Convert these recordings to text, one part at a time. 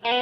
Good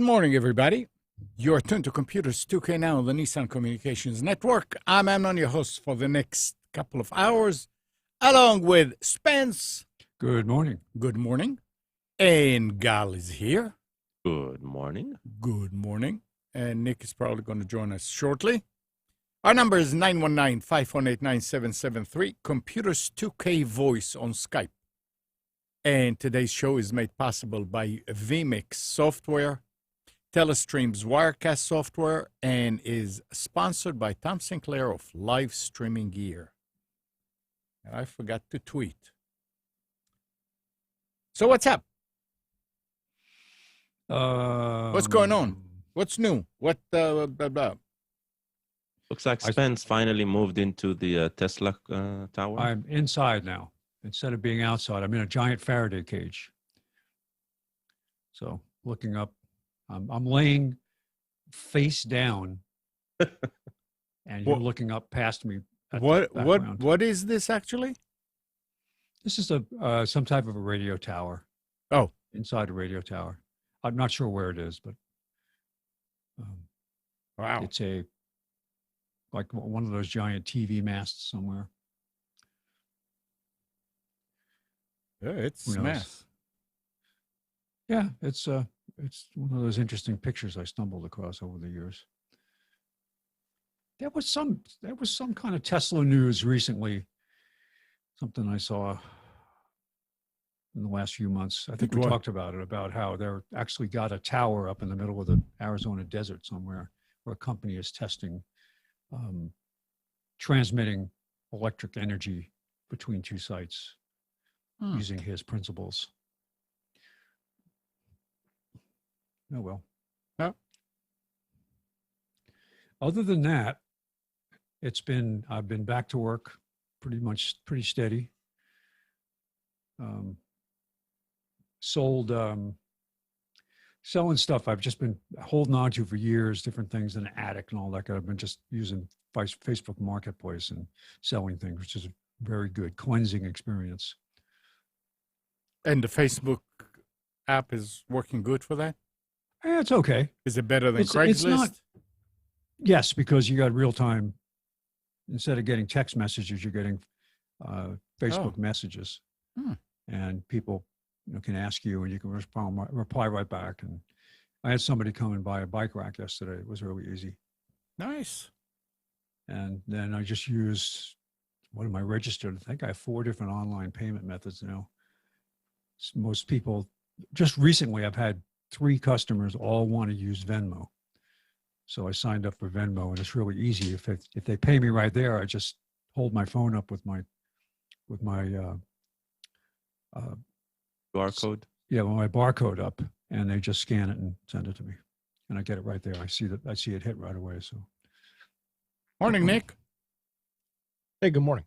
morning, everybody. You're tuned to Computers 2K Now on the Nissan Communications Network. I'm Amnon, your host for the next couple of hours, along with Spence. Good morning. Good morning. And Gal is here. Good morning. Good morning. And Nick is probably going to join us shortly. Our number is 919-518-9773, Computers 2K Voice on Skype. And today's show is made possible by vMix software, Telestream's Wirecast software, and is sponsored by Tom Sinclair of Live Streaming Gear. And I forgot to tweet. So what's up? What's going on? What's new? What blah, blah. Looks like Spence finally moved into the Tesla tower. I'm inside now. Instead of being outside, I'm in a giant Faraday cage. So looking up, I'm laying face down, and you're looking up past me. What is this actually? This is some type of a radio tower. Oh, inside a radio tower. I'm not sure where it is, but wow, it's like one of those giant TV masts somewhere. Yeah, it's a mess. Yeah, it's one of those interesting pictures I stumbled across over the years. There was some kind of Tesla news recently. Something I saw in the last few months. I think we talked about it, about how they're actually got a tower up in the middle of the Arizona desert somewhere where a company is testing transmitting electric energy between two sites. Using his principles. Oh, well. Oh. Other than that, I've been back to work pretty steady. Selling stuff I've just been holding on to for years, different things in the attic and all that. I've been just using Facebook Marketplace and selling things, which is a very good cleansing experience. And the Facebook app is working good for that? Yeah, it's okay. Is it better than Craigslist? Yes, because you got real time. Instead of getting text messages, you're getting Facebook messages. And people can ask you, and you can reply right back. And I had somebody come and buy a bike rack yesterday. It was really easy. Nice. And then I just used, what am I registered? I think I have 4 different online payment methods now. Most people, just recently, I've had 3 customers all want to use Venmo. So I signed up for Venmo, and it's really easy. If they pay me right there, I just hold my phone up with my barcode. Yeah, with my barcode up, and they just scan it and send it to me, and I get it right there. I see it hit right away. So, morning, Nick. Hey, good morning.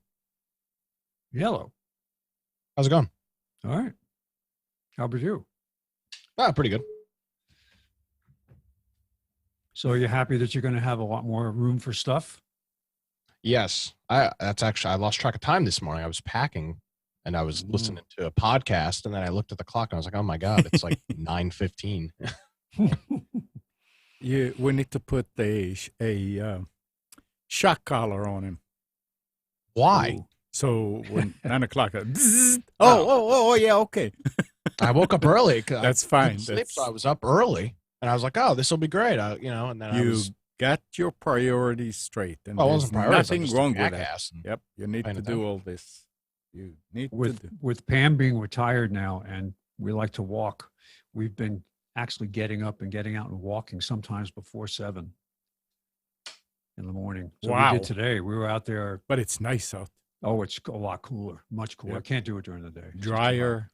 Yellow. How's it going? All right. How about you? Pretty good. So are you happy that you're going to have a lot more room for stuff? Yes. I lost track of time this morning. I was packing and I was listening to a podcast, and then I looked at the clock and I was like, oh my God, it's like 9:15. We need to put a shock collar on him. Why? So when 9 o'clock, yeah, okay. I woke up early. That's fine. So I was up early, and I was like, "Oh, this will be great." And then you got your priorities straight, and it wasn't priorities. nothing wrong with that. Yep, you need to do all this. You need with to do. with Pam being retired now, and we like to walk, we've been actually getting up and getting out and walking sometimes before 7 in the morning. So we Wow. did today. We were out there. But it's nice out. Oh, it's a lot cooler, much cooler. Yep. I can't do it during the day. It's just too hot. Drier.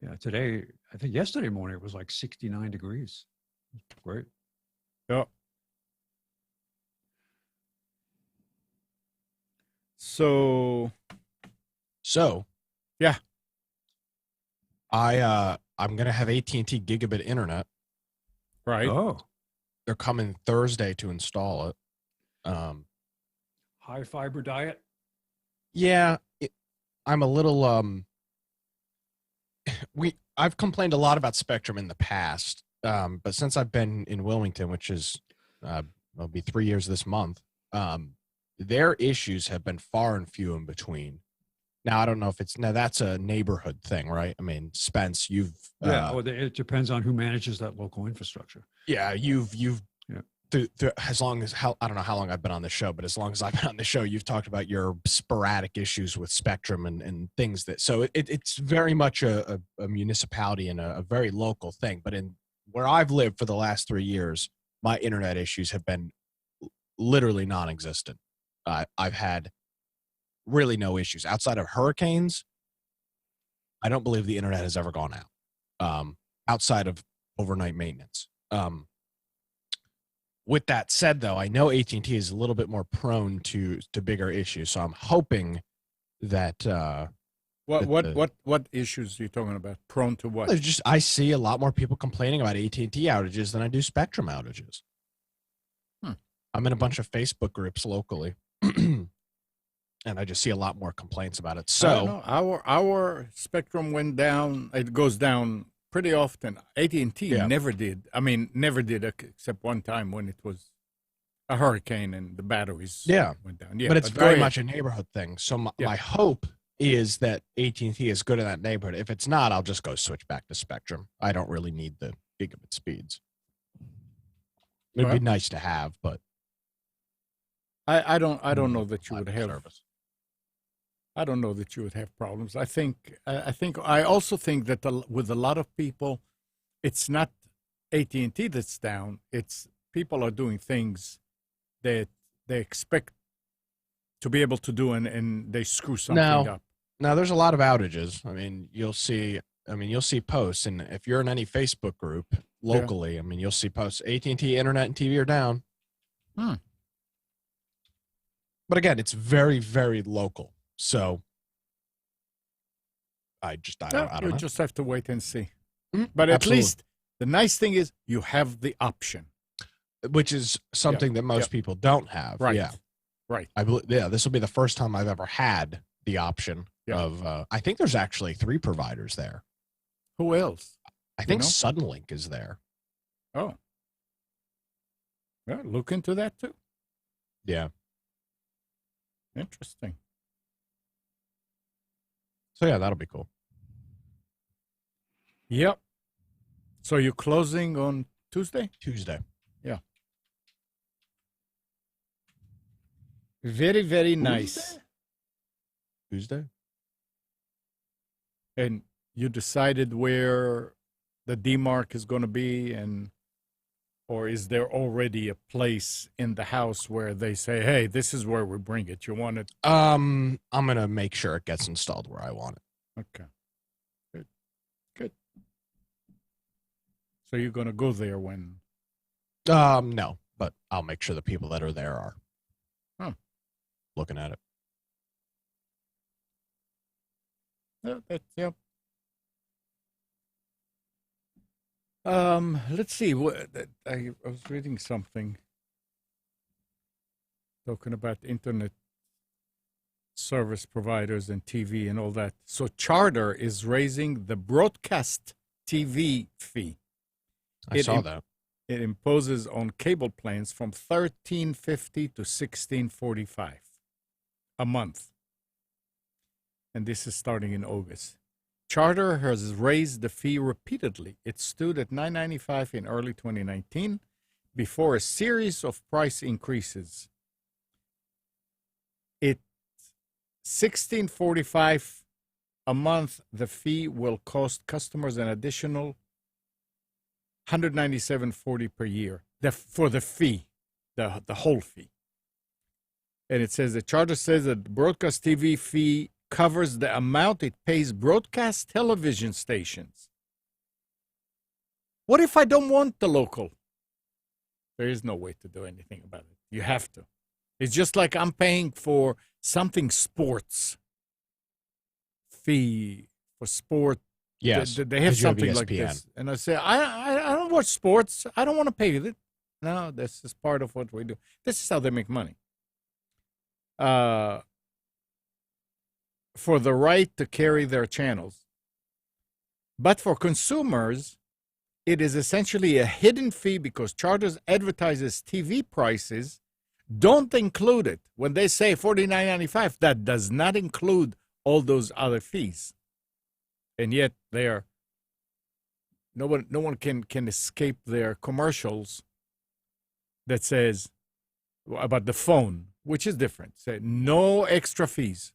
Yeah, today, I think yesterday morning it was like 69 degrees. Great. Yeah. So Yeah. I'm gonna have AT&T gigabit internet. right. Oh, They're coming Thursday to install it. high fiber diet. Yeah, I'm a little I've complained a lot about Spectrum in the past, but since I've been in Wilmington, which is it'll be 3 years this month, their issues have been far and few in between. Now I don't know if that's a neighborhood thing, right? I mean, Spence, you've Yeah, well, it depends on who manages that local infrastructure. yeah, you've Yeah. through, as long as I don't know how long I've been on the show, but as long as I've been on the show, you've talked about your sporadic issues with Spectrum and things that. So it's very much a municipality and a very local thing. But in where I've lived for the last 3 years, my internet issues have been literally non-existent. I've had really no issues outside of hurricanes. I don't believe the internet has ever gone out outside of overnight maintenance. With that said, though, I know AT&T is a little bit more prone to bigger issues, so I'm hoping that What issues are you talking about? Prone to what? there's just I see a lot more people complaining about AT&T outages than I do Spectrum outages. I'm in a bunch of Facebook groups locally, and I just see a lot more complaints about it. I don't So know. Our Spectrum went down. It goes down pretty often. AT&T Yeah. never did. I mean, never did except one time when it was a hurricane and the batteries went down. Yeah, but it's go very ahead. much a neighborhood thing. So my, Yeah. my hope is that AT&T is good in that neighborhood. If it's not, I'll just go switch back to Spectrum. I don't really need the gigabit speeds. It'd Well, be nice to have, but I don't know that you would have. service. I don't know that you would have problems. I also think that with a lot of people, it's not AT&T that's down. It's people are doing things that they expect to be able to do, and they screw something up. Now there's a lot of outages. I mean, you'll see posts, and if you're in any Facebook group locally, I mean, you'll see posts. AT&T internet and TV are down. But again, it's very, very local. So I don't You know. just have to wait and see. Mhm, But at absolutely. least the nice thing is you have the option. Which is something that most people don't have. Right. Yeah. Right. I believe. Yeah. This will be the first time I've ever had the option of. I think there's actually 3 providers there. Who else? I think know? Suddenlink is there. Oh. Well, look into that too. Yeah. Interesting. So yeah, that'll be cool. Yep. So you're closing on Tuesday? Tuesday. Very, very nice. Tuesday. And you decided where the DMARC is going to be, or is there already a place in the house where they say, "Hey, this is where we bring it. You want it?" I'm gonna make sure it gets installed where I want it. Okay. Good. So you're going to go there when? No, but I'll make sure the people that are there are looking at it. Yep. Let's see. I was reading something talking about internet service providers and TV and all that. So Charter is raising the broadcast TV fee. I saw that. It imposes on cable plans from $13.50 to $16.45 a month. And this is starting in August. Charter has raised the fee repeatedly. It stood at $9.95 in early 2019 before a series of price increases. It $16.45 a month. The fee will cost customers an additional $197.40 per year for the fee, the whole fee. And it says the charter says that the broadcast TV fee covers the amount it pays broadcast television stations. What if I don't want the local? There is no way to do anything about it. You have to. It's just like I'm paying for something sports fee for sport. Yes, they have 'cause you have something like ESPN. this, and I say I don't watch sports. I don't want to pay it. No, this is part of what we do. This is how they make money. For the right to carry their channels, but for consumers, it is essentially a hidden fee because Charters advertises TV prices don't include it. When they say $49.95, that does not include all those other fees. And yet no one can escape their commercials that says about the phone, which is different. Say no extra fees.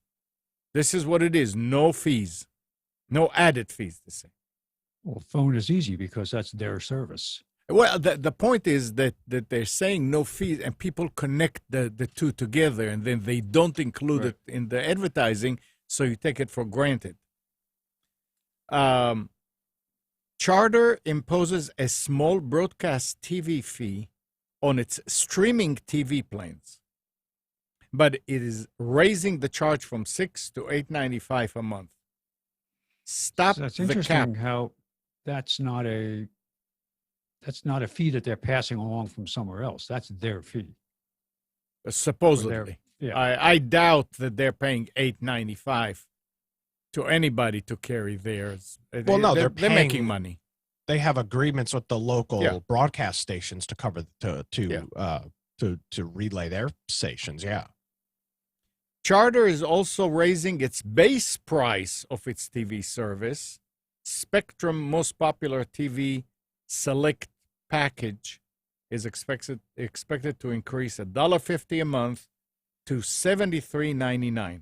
This is what it is. No fees. No added fees, they say. Well, phone is easy because that's their service. Well, the point is that they're saying no fees, and people connect the two together, and then they don't include it in the advertising, so you take it for granted. Charter imposes a small broadcast TV fee on its streaming TV plans, but it is raising the charge from $6 to $8.95 a month. Stop So that's the interesting cap. how that's not a fee that they're passing along from somewhere else. That's their fee. Supposedly. Yeah. I doubt that they're paying $8.95 to anybody to carry theirs. Well, no, they're making paying- money. They have agreements with the local Yeah. broadcast stations to cover to relay their stations. Yeah. Charter is also raising its base price of its TV service. Spectrum most popular TV select package is expected to increase $1.50 a month to $73.99.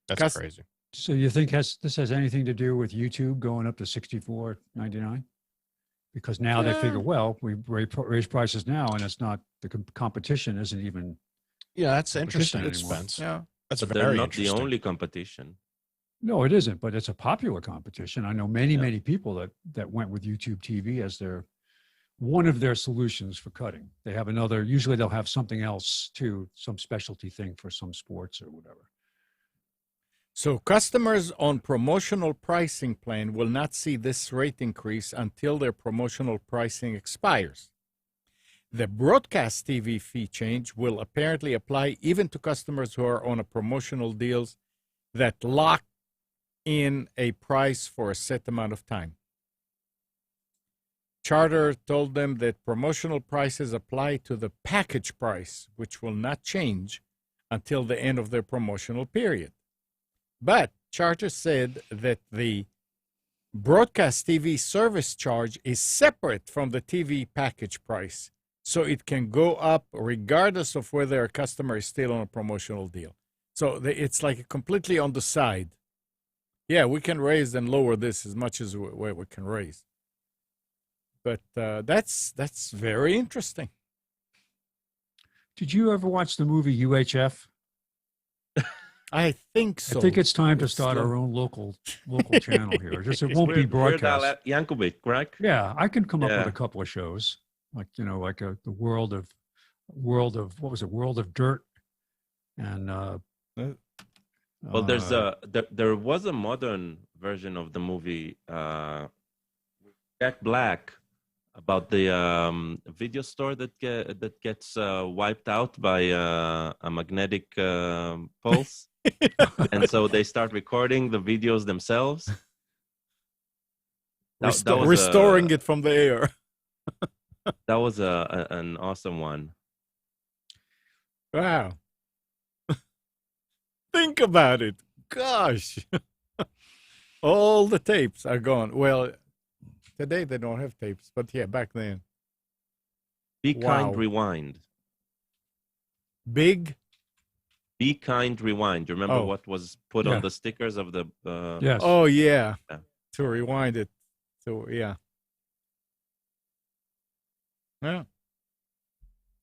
That's crazy. So you think this has anything to do with YouTube going up to $64.99? Because now they figure, well, we raise prices now, and it's not the competition isn't even. Yeah, that's interesting anymore. expense. Yeah. That's But they're very not the interesting. only competition. No, it isn't, but it's a popular competition. I know many people that went with YouTube TV as one of their solutions for cutting. They have another. Usually, they'll have something else too, some specialty thing for some sports or whatever. So customers on promotional pricing plan will not see this rate increase until their promotional pricing expires. The broadcast TV fee change will apparently apply even to customers who are on a promotional deals that lock in a price for a set amount of time. Charter told them that promotional prices apply to the package price, which will not change until the end of their promotional period. But Charter said that the broadcast TV service charge is separate from the TV package price, so it can go up regardless of whether a customer is still on a promotional deal. So it's like completely on the side. Yeah, we can raise and lower this as much as we can raise. But that's very interesting. Did you ever watch the movie UHF? I think so. I think it's time to It's start like- our own local channel here. Just it It's won't be Weird Al broadcast. Yankovic, correct? Yeah, I can come up with Yeah. a couple of shows, like the world of what was it, World of Dirt, and Well, there was a modern version of the movie, Jack Black, about the video store that gets wiped out by a magnetic pulse, and so they start recording the videos themselves. That was restoring it from the air. That was an awesome one. Wow. Think about it. Gosh. All the tapes are gone. Well, today they don't have tapes, but yeah, back then. Be Wow. Kind Rewind. Big Be Kind Rewind. You remember Oh. what was put Yeah. on the stickers of the Yes. Oh yeah. Yeah. To rewind it. So yeah. Yeah.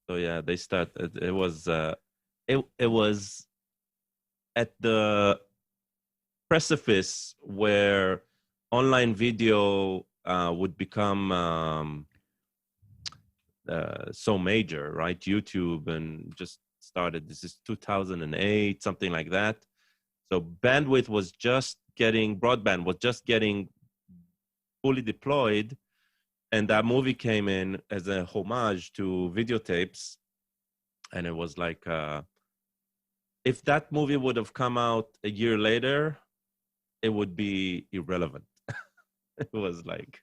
So yeah, they started. It was it was at the precipice where online video would become so major, right? YouTube and just started. This is 2008, something like that. So bandwidth was just getting, broadband was just getting fully deployed, and that movie came in as a homage to videotapes, and it was like, if that movie would have come out a year later, it would be irrelevant. It was like,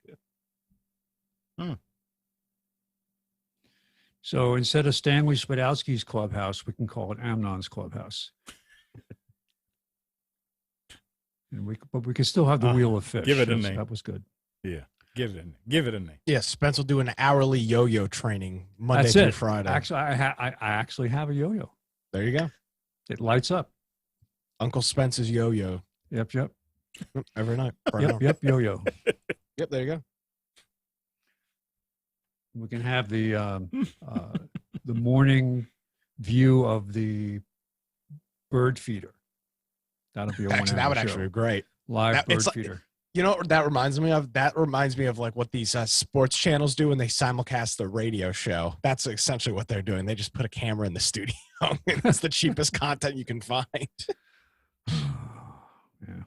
So instead of Stanley Spadowski's clubhouse, we can call it Amnon's clubhouse. But we could still have the wheel of fish. give it a name. That was good. Yeah. Give it a name. Yeah, Spence will do an hourly yo-yo training Monday That's through it. Friday. Actually, I actually have a yo-yo. There you go. It lights up. Uncle Spence's yo-yo Yep. every night. for an hour. Yep. Yo-yo. Yep, there you go. We can have the morning view of the bird feeder. That'll be a Actually, that would actually be great. live that- bird it's like- feeder. You know what that reminds me of? That reminds me of like what these sports channels do when they simulcast the radio show. That's essentially what they're doing. They just put a camera in the studio. And it's the cheapest content you can find. Yeah.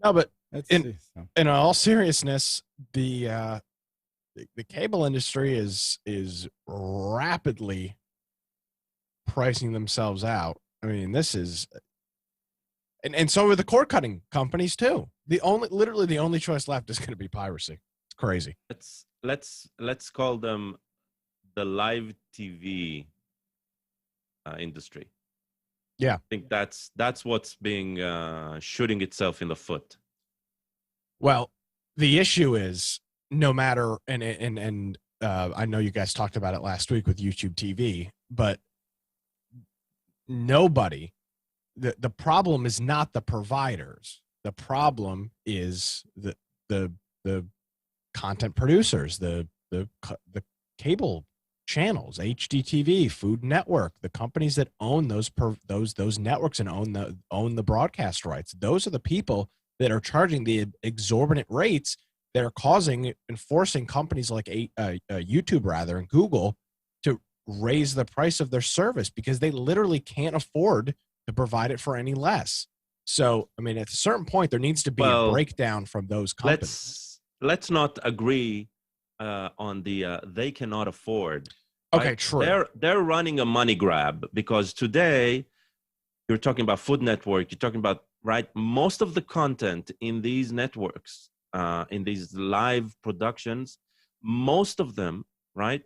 No, but Let's In- see. So, in all seriousness, the cable industry is rapidly pricing themselves out. I mean, this is, and so are the cord cutting companies too. Literally the only choice left is going to be piracy. It's crazy. let's call them the live TV industry. Yeah. I think that's what's being shooting itself in the foot. Well, the issue is no matter, and I know you guys talked about it last week with YouTube TV, but nobody, the problem is not the providers. The problem is the content producers, the cable channels, HDTV, Food Network, the companies that own those networks and own the broadcast rights. Those are the people that are charging the exorbitant rates that are forcing companies like YouTube and Google to raise the price of their service because they literally can't afford to provide it for any less. So, I mean, at a certain point, there needs to be a breakdown from those companies. Let's not agree on the they cannot afford. Okay, right? true. They're running a money grab because today you're talking about Food Network. You're talking about, right, most of the content in these networks, in these live productions, most of them, right,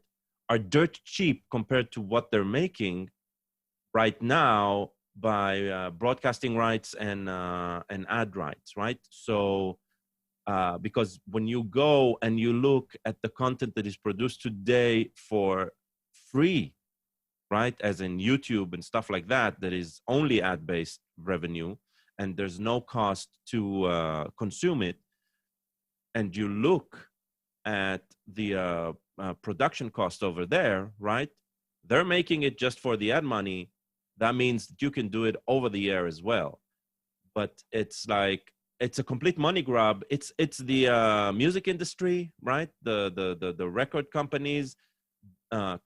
are dirt cheap compared to what they're making right now by broadcasting rights and ad rights, right? So because when you go and you look at the content that is produced today for free, right, as in YouTube and stuff like that, that is only ad-based revenue, and there's no cost to consume it, and you look at the production cost over there, right, they're making it just for the ad money. That means that you can do it over the air as well. But it's like, it's a complete money grab. It's the music industry, right? The record companies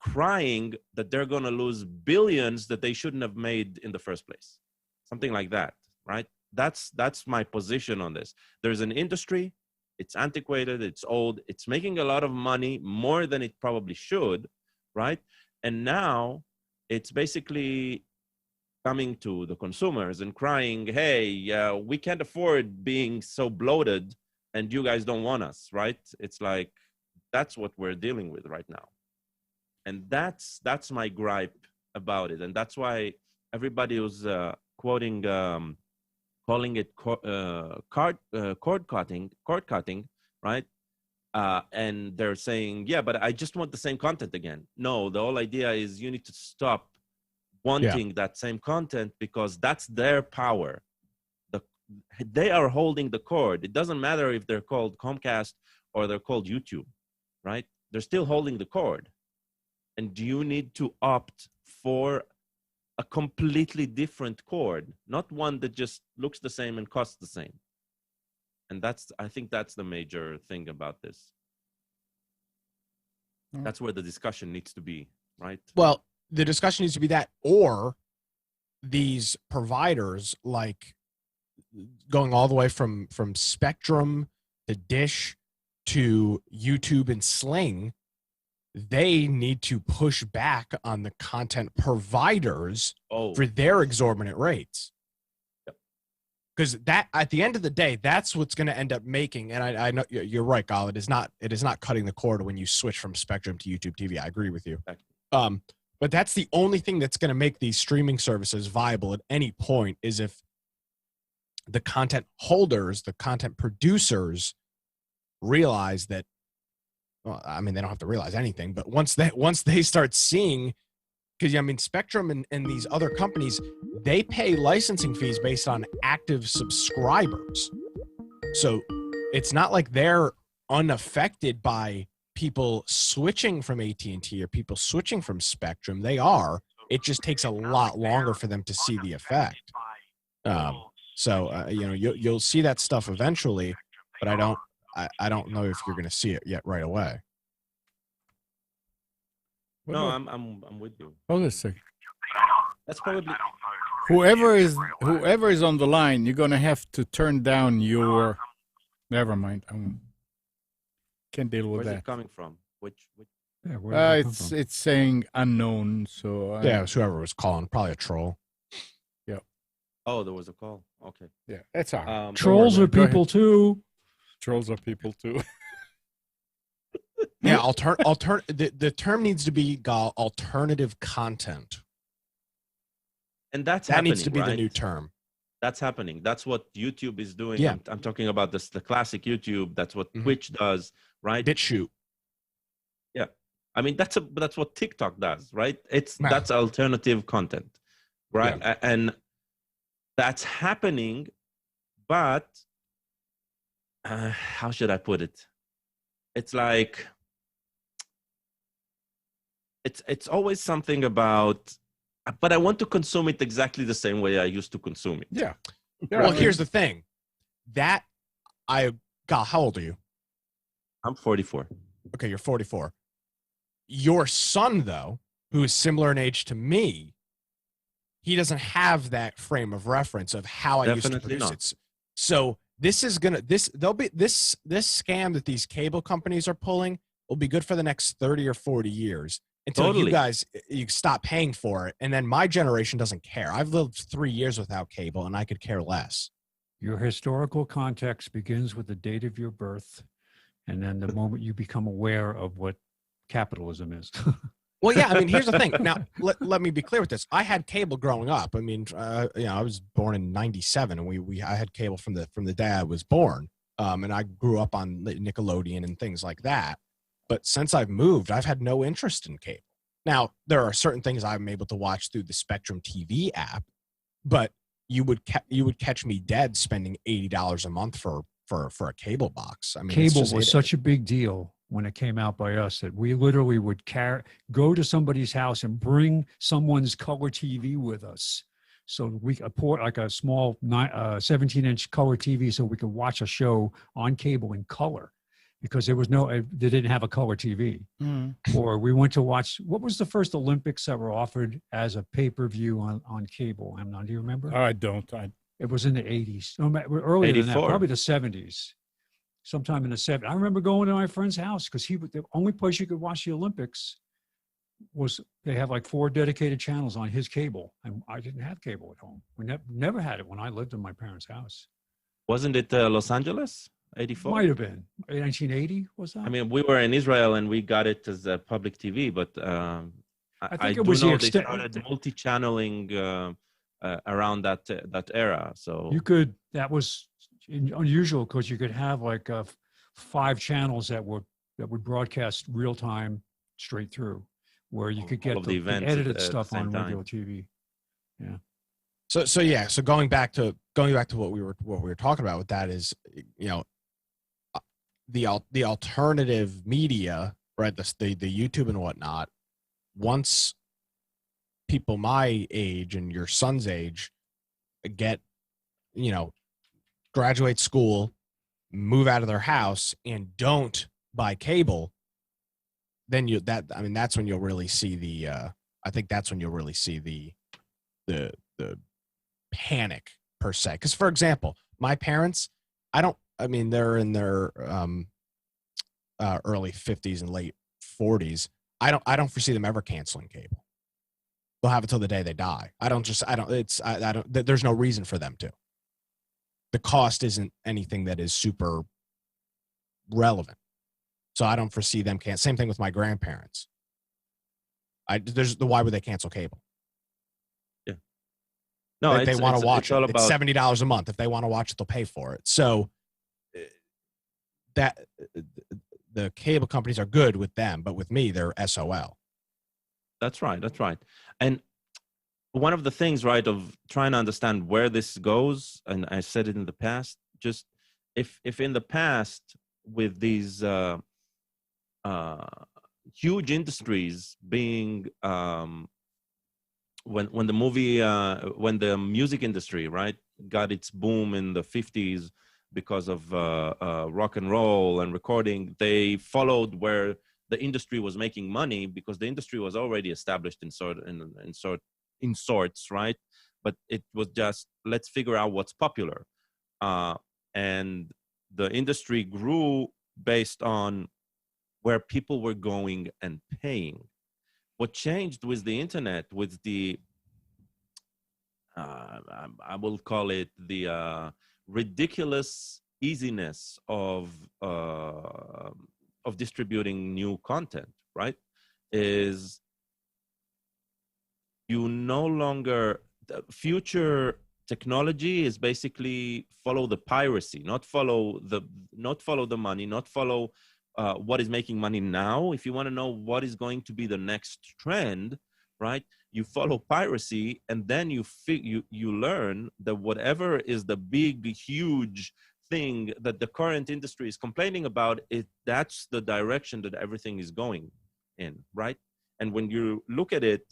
crying that they're going to lose billions that they shouldn't have made in the first place. Something like that, right? That's my position on this. There's an industry. It's antiquated. It's old. It's making a lot of money, more than it probably should, right? And now it's basically coming to the consumers and crying, hey, we can't afford being so bloated and you guys don't want us, right? It's like, that's what we're dealing with right now. And that's my gripe about it. And that's why everybody was quoting, calling it cord cutting, right? And they're saying, yeah, but I just want the same content again. No, the whole idea is you need to stop wanting that same content because that's their power. They are holding the cord. It doesn't matter if they're called Comcast or they're called YouTube, right? They're still holding the cord. And you need to opt for a completely different cord, not one that just looks the same and costs the same. And I think that's the major thing about this. That's where the discussion needs to be, right? Well, the discussion needs to be that, or these providers, like going all the way from Spectrum to Dish to YouTube and Sling, they need to push back on the content providers for their exorbitant rates. Because that, at the end of the day, that's what's going to end up making. And I know you're right, Gal. It is not cutting the cord when you switch from Spectrum to YouTube TV. I agree with you. But that's the only thing that's going to make these streaming services viable at any point, is if the content holders, the content producers, realize that. Well, I mean, they don't have to realize anything, but once they start seeing, because I mean, Spectrum and these other companies, they pay licensing fees based on active subscribers. So it's not like they're unaffected by people switching from AT&T or people switching from Spectrum. They are. It just takes a lot longer for them to see the effect. You'll see that stuff eventually, but I don't know if you're going to see it yet right away. No, I'm with you. Hold on a second. That's probably Whoever is on the line, you're gonna have to turn down your. Never mind. Can't deal with where's that. it coming from? Which Yeah, where did it come from? It's saying unknown. So Yeah, it was whoever was calling, probably a troll. Oh, there was a call. Okay. yeah, that's all right. Trolls are Go ahead. people too. Trolls are people too. Yeah, the term needs to be alternative content. And that's That happening, needs to be the right? new term. That's happening. That's what YouTube is doing. Yeah. I'm talking about the classic YouTube. That's what Mhm. Twitch does, right? BitChute. Yeah. I mean, that's what TikTok does, right? Yeah. That's alternative content, right? And that's happening, but how should I put it? It's like it's always something about, but I want to consume it exactly the same way I used to consume it. Yeah. Well, here's the thing. How old are you? I'm 44. Okay, you're 44. Your son, though, who is similar in age to me, he doesn't have that frame of reference of how I used to Definitely produce not. it. So this is gonna this scam that these cable companies are pulling will be good for the next 30 or 40 years until Totally. you stop paying for it, and then my generation doesn't care. I've lived 3 years without cable, and I could care less. Your historical context begins with the date of your birth, and then the moment you become aware of what capitalism is. Well, yeah, I mean, here's the thing. Now, let me be clear with this. I had cable growing up. I mean, I was born in '97, and I had cable from the day I was born. And I grew up on Nickelodeon and things like that. But since I've moved, I've had no interest in cable. Now, there are certain things I'm able to watch through the Spectrum TV app, but you would catch me dead spending $80 a month for a cable box. I mean, Cable was such a big deal when it came out by us that we literally would go to somebody's house and bring someone's color TV with us. So we could port like a small 17-inch color TV so we could watch a show on cable in color, because they didn't have a color TV. Or we went to watch, what was the first Olympics that were offered as a pay-per-view on cable? Do you remember? I don't. It was in the 80s. No, earlier than that, 84. probably the 70s. Sometime in the 70s. I remember going to my friend's house because the only place you could watch the Olympics was, they have like 4 dedicated channels on his cable. And I didn't have cable at home. We never had it when I lived in my parents' house. Wasn't it Los Angeles, 84? Might have been. 1980, was that? I mean, we were in Israel and we got it as a public TV, but I think it was they started multi-channeling around that era. So that was unusual because you could have like 5 channels that would broadcast real time straight through, where you could get all of the the events edited at the stuff same on time. regular TV. So going back to what we were talking about with that is, you know, the alternative media, right? The YouTube and whatnot. Once people my age and your son's age get, you know, graduate school, move out of their house, and don't buy cable, then that's when you'll really see the I think that's when you'll really see the panic per se. Because, for example, my parents, they're in their early 50s and late 40s. I don't foresee them ever canceling cable. They'll have it till the day they die. There's no reason for them to. The cost isn't anything that is super relevant. So I don't foresee them same thing with my grandparents. Why would they cancel cable? Yeah. No, they want to watch it. It's $70 a month. If they want to watch it, they'll pay for it. So that the cable companies are good with them, but with me, they're SOL. That's right. And one of the things, right, of trying to understand where this goes, and I said it in the past, just if in the past with these huge industries being when the music industry, right, got its boom in the 50s because of rock and roll and recording, they followed where the industry was making money because the industry was already established in sorts, right? But it was just, let's figure out what's popular. And the industry grew based on where people were going and paying. What changed with the internet, with the, I will call it the ridiculous easiness of distributing new content, right? Is you no longer, the future technology is basically follow the piracy, not follow the money, not follow what is making money now. If you want to know what is going to be the next trend, right, you follow piracy, and then you learn that whatever is the big, huge thing that the current industry is complaining about, that's the direction that everything is going in, right? And when you look at it,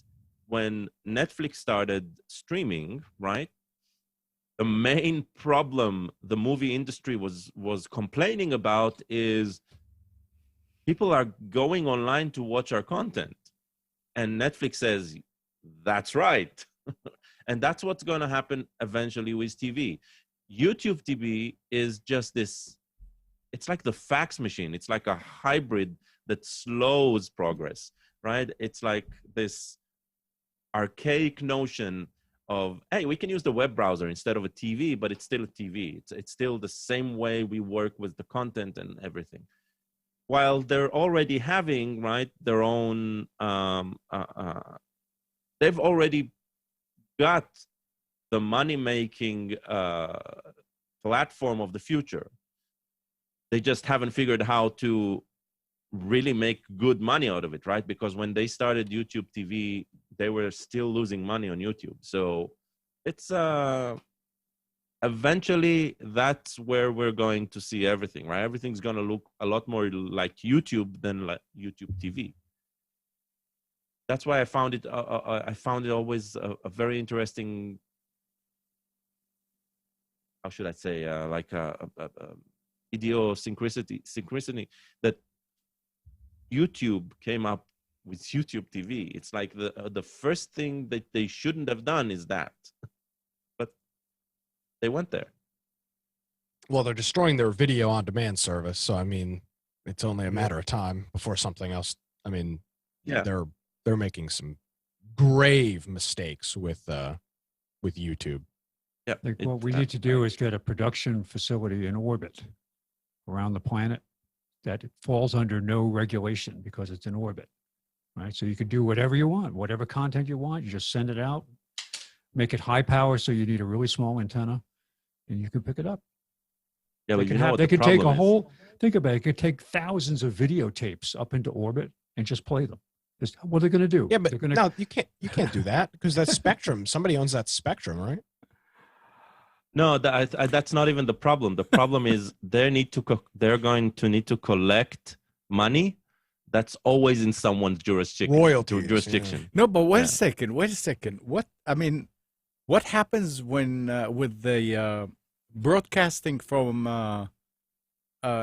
when Netflix started streaming, right, the main problem the movie industry was complaining about is people are going online to watch our content. And Netflix says, that's right. And that's what's going to happen eventually with TV. YouTube TV is just this, it's like the fax machine. It's like a hybrid that slows progress, right? It's like this archaic notion of, hey, we can use the web browser instead of a TV, but it's still a TV. It's still the same way we work with the content and everything. While they're already having, right, their own, they've already got the money-making platform of the future. They just haven't figured how to really make good money out of it, right? Because when they started YouTube TV, they were still losing money on YouTube. So it's eventually that's where we're going to see everything, right? Everything's going to look a lot more like YouTube than like YouTube TV. That's why I found it always a very interesting, how should I say, like a synchronicity that YouTube came up with YouTube TV. It's like the first thing that they shouldn't have done is that, but they went there. Well, they're destroying their video on demand service, so I mean, it's only a matter of time before something else. I mean, yeah, they're making some grave mistakes with YouTube. Yeah. What we need to do is get a production facility in orbit around the planet that falls under no regulation because it's in orbit, right? So you can do whatever you want, whatever content you want, you just send it out, make it high power so you need a really small antenna, and you can pick it up. Yeah, but they could take a whole, think about it, it could take thousands of videotapes up into orbit and just play them. What are they going to do? Yeah, but they're gonna, no, you can't do that because that's Spectrum. Somebody owns that Spectrum, right? No, that's not even the problem. The problem is they're going to need to collect money that's always in someone's jurisdiction. Royalties, No, but wait Yeah. a second. Wait a second. What happens when with the broadcasting from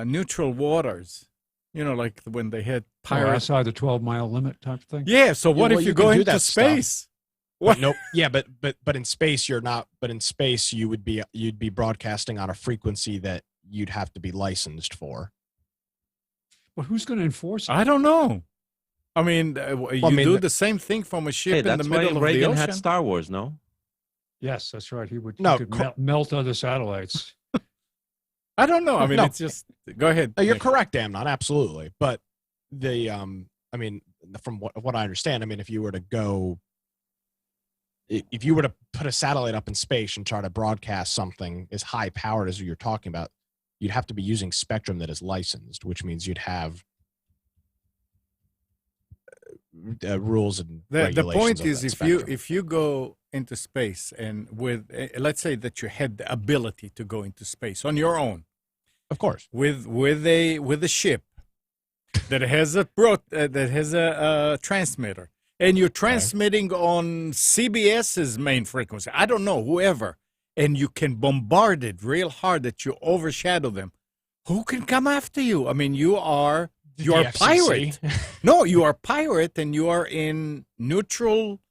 neutral waters? You know, like when they hit pirates. outside the 12-mile limit type thing. Yeah. So what well, if you you can go do into that stuff. space? But nope. Yeah, but in space you're not. But in space you'd be broadcasting on a frequency that you'd have to be licensed for. But who's going to enforce it? I don't know. I mean, you do the- the same thing from a ship Hey, in that's the why middle of the Reagan ocean. had Star Wars, no? Yes, that's right. He No, could melt other satellites. I don't know. I mean, No. it's just go ahead. No, you're Nick. correct, Amnon. Absolutely. But the I mean, from what I understand, I mean, if you were to put a satellite up in space and try to broadcast something as high powered as you're talking about, you'd have to be using spectrum that is licensed, which means you'd have rules and The regulations. point of is, that if spectrum. you go into space and with let's say that you had the ability to go into space on your own of course, with a ship that has a transmitter, and you're transmitting on CBS's main frequency. I don't know, whoever, and you can bombard it real hard that you overshadow them. Who can come after you? I mean, you are The a FCC. pirate. No, you are a pirate, and you are in neutral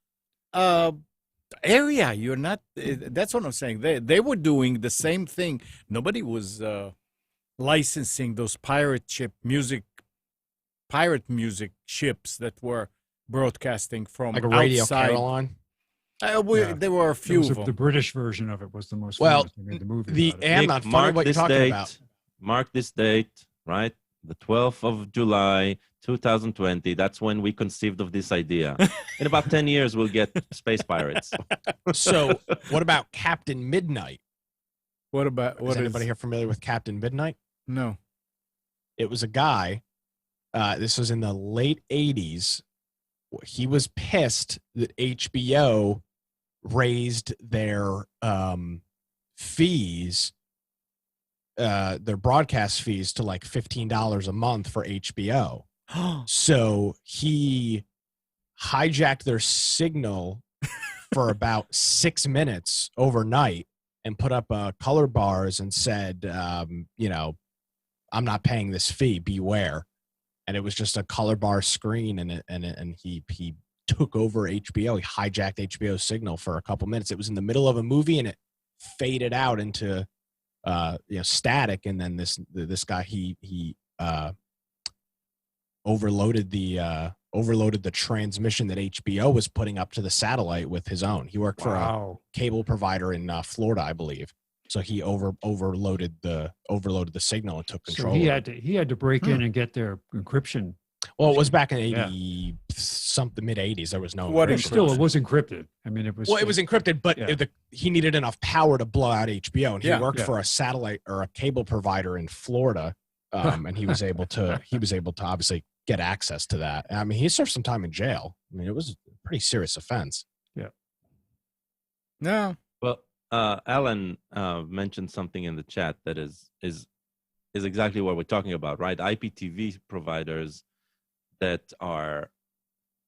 area. You're not. That's what I'm saying. They were doing the same thing. Nobody was licensing those pirate music ships that were broadcasting from like a Radio outside. Caroline. Yeah. There were a few of them. The British version of it was the most Well, famous. They made the movie The about it. Amnon, Nick, funny what you're talking about. Mark this date, right? The 12th of July, 2020. That's when we conceived of this idea. In about 10 years, we'll get space pirates. So, what about Captain Midnight? What about Is anybody here familiar with Captain Midnight? No. It was a guy. This was in the late 80s. He was pissed that HBO raised their fees, their broadcast fees, to like $15 a month for HBO. So he hijacked their signal for about 6 minutes overnight and put up color bars and said, I'm not paying this fee, beware. And it was just a color bar screen, and he took over HBO. He hijacked HBO's signal for a couple minutes. It was in the middle of a movie, and it faded out into static. And then this guy he overloaded the transmission that HBO was putting up to the satellite with his own. He worked for a cable provider in Florida, I believe. So he overloaded the signal and took control. So he had to break in and get their encryption. Well, it was back in the mid 80s. There was no What Still, it was encrypted. I mean, it was. Well, it was encrypted, but he needed enough power to blow out HBO, and he worked Yeah. for a satellite or a cable provider in Florida, and he was able to obviously get access to that. I mean, he served some time in jail. I mean, it was a pretty serious offense. No. Well, Alan mentioned something in the chat that is exactly what we're talking about, right? IPTV providers that are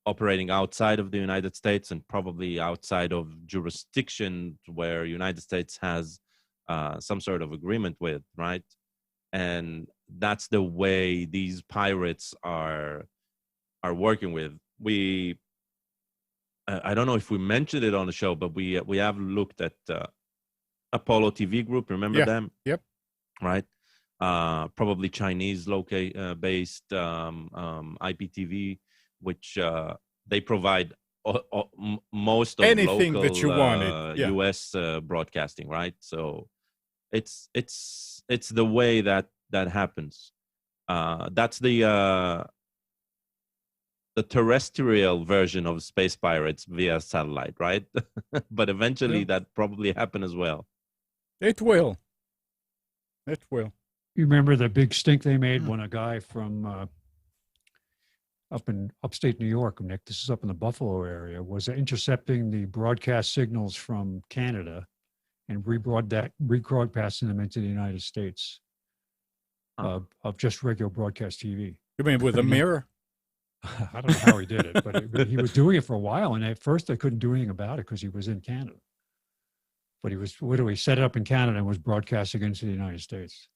operating outside of the United States and probably outside of jurisdiction where United States has some sort of agreement with, right? And that's the way these pirates are working with. I don't know if we mentioned it on the show, but we have looked at Apollo TV Group. Remember them? Yep. Right. Probably Chinese based IPTV, which they provide most of Anything local, that you wanted. U.S. Broadcasting, right? So it's the way that happens. That's the terrestrial version of Space Pirates via satellite, right? But eventually that probably happen as well. It will. It will. You remember the big stink they made when a guy from up in upstate New York, Nick, this is up in the Buffalo area, was intercepting the broadcast signals from Canada and rebroadcasting them into the United States of just regular broadcast TV. You mean with a mirror? I don't know how he did it, but he was doing it for a while. And at first they couldn't do anything about it because he was in Canada. But he was literally set up in Canada and was broadcasting into the United States.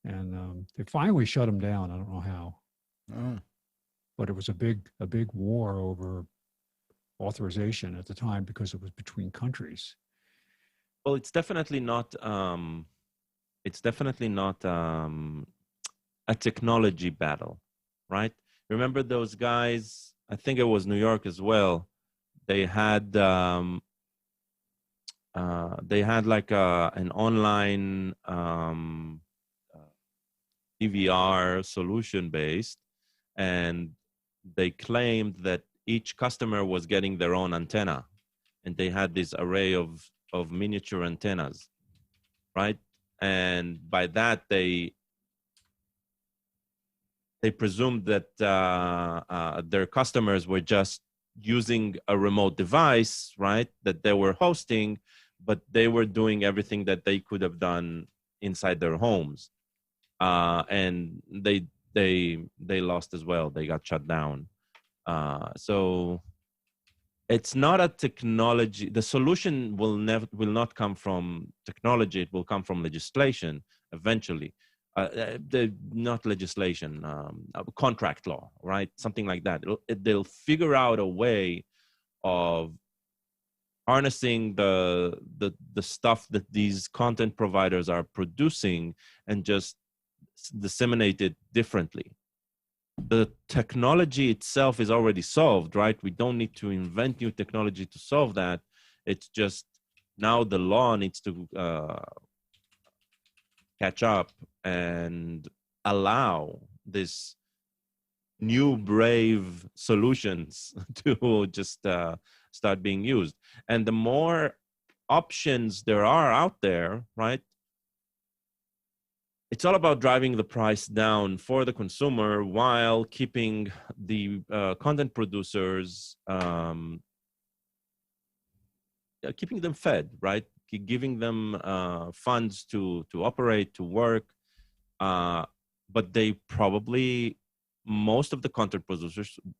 And they finally shut him down. I don't know how. Oh. But it was a big war over authorization at the time because it was between countries. Well, it's definitely not. It's definitely not a technology battle, right? Remember those guys? I think it was New York as well. They had like an online DVR solution based, and they claimed that each customer was getting their own antenna, and they had this array of miniature antennas, right? And by that they presumed that their customers were just using a remote device, right, that they were hosting, but they were doing everything that they could have done inside their homes. And they lost as well. They got shut down. So it's not a technology. The solution will not come from technology. It will come from legislation eventually. Not legislation, contract law, right? Something like that. They'll figure out a way of harnessing the stuff that these content providers are producing and just disseminate it differently. The technology itself is already solved, right? We don't need to invent new technology to solve that. It's just now the law needs to catch up and allow this new brave solutions to just start being used. And the more options there are out there, right? It's all about driving the price down for the consumer while keeping the content producers, keeping them fed, right? Giving them funds to operate, to work. But they probably, most of the content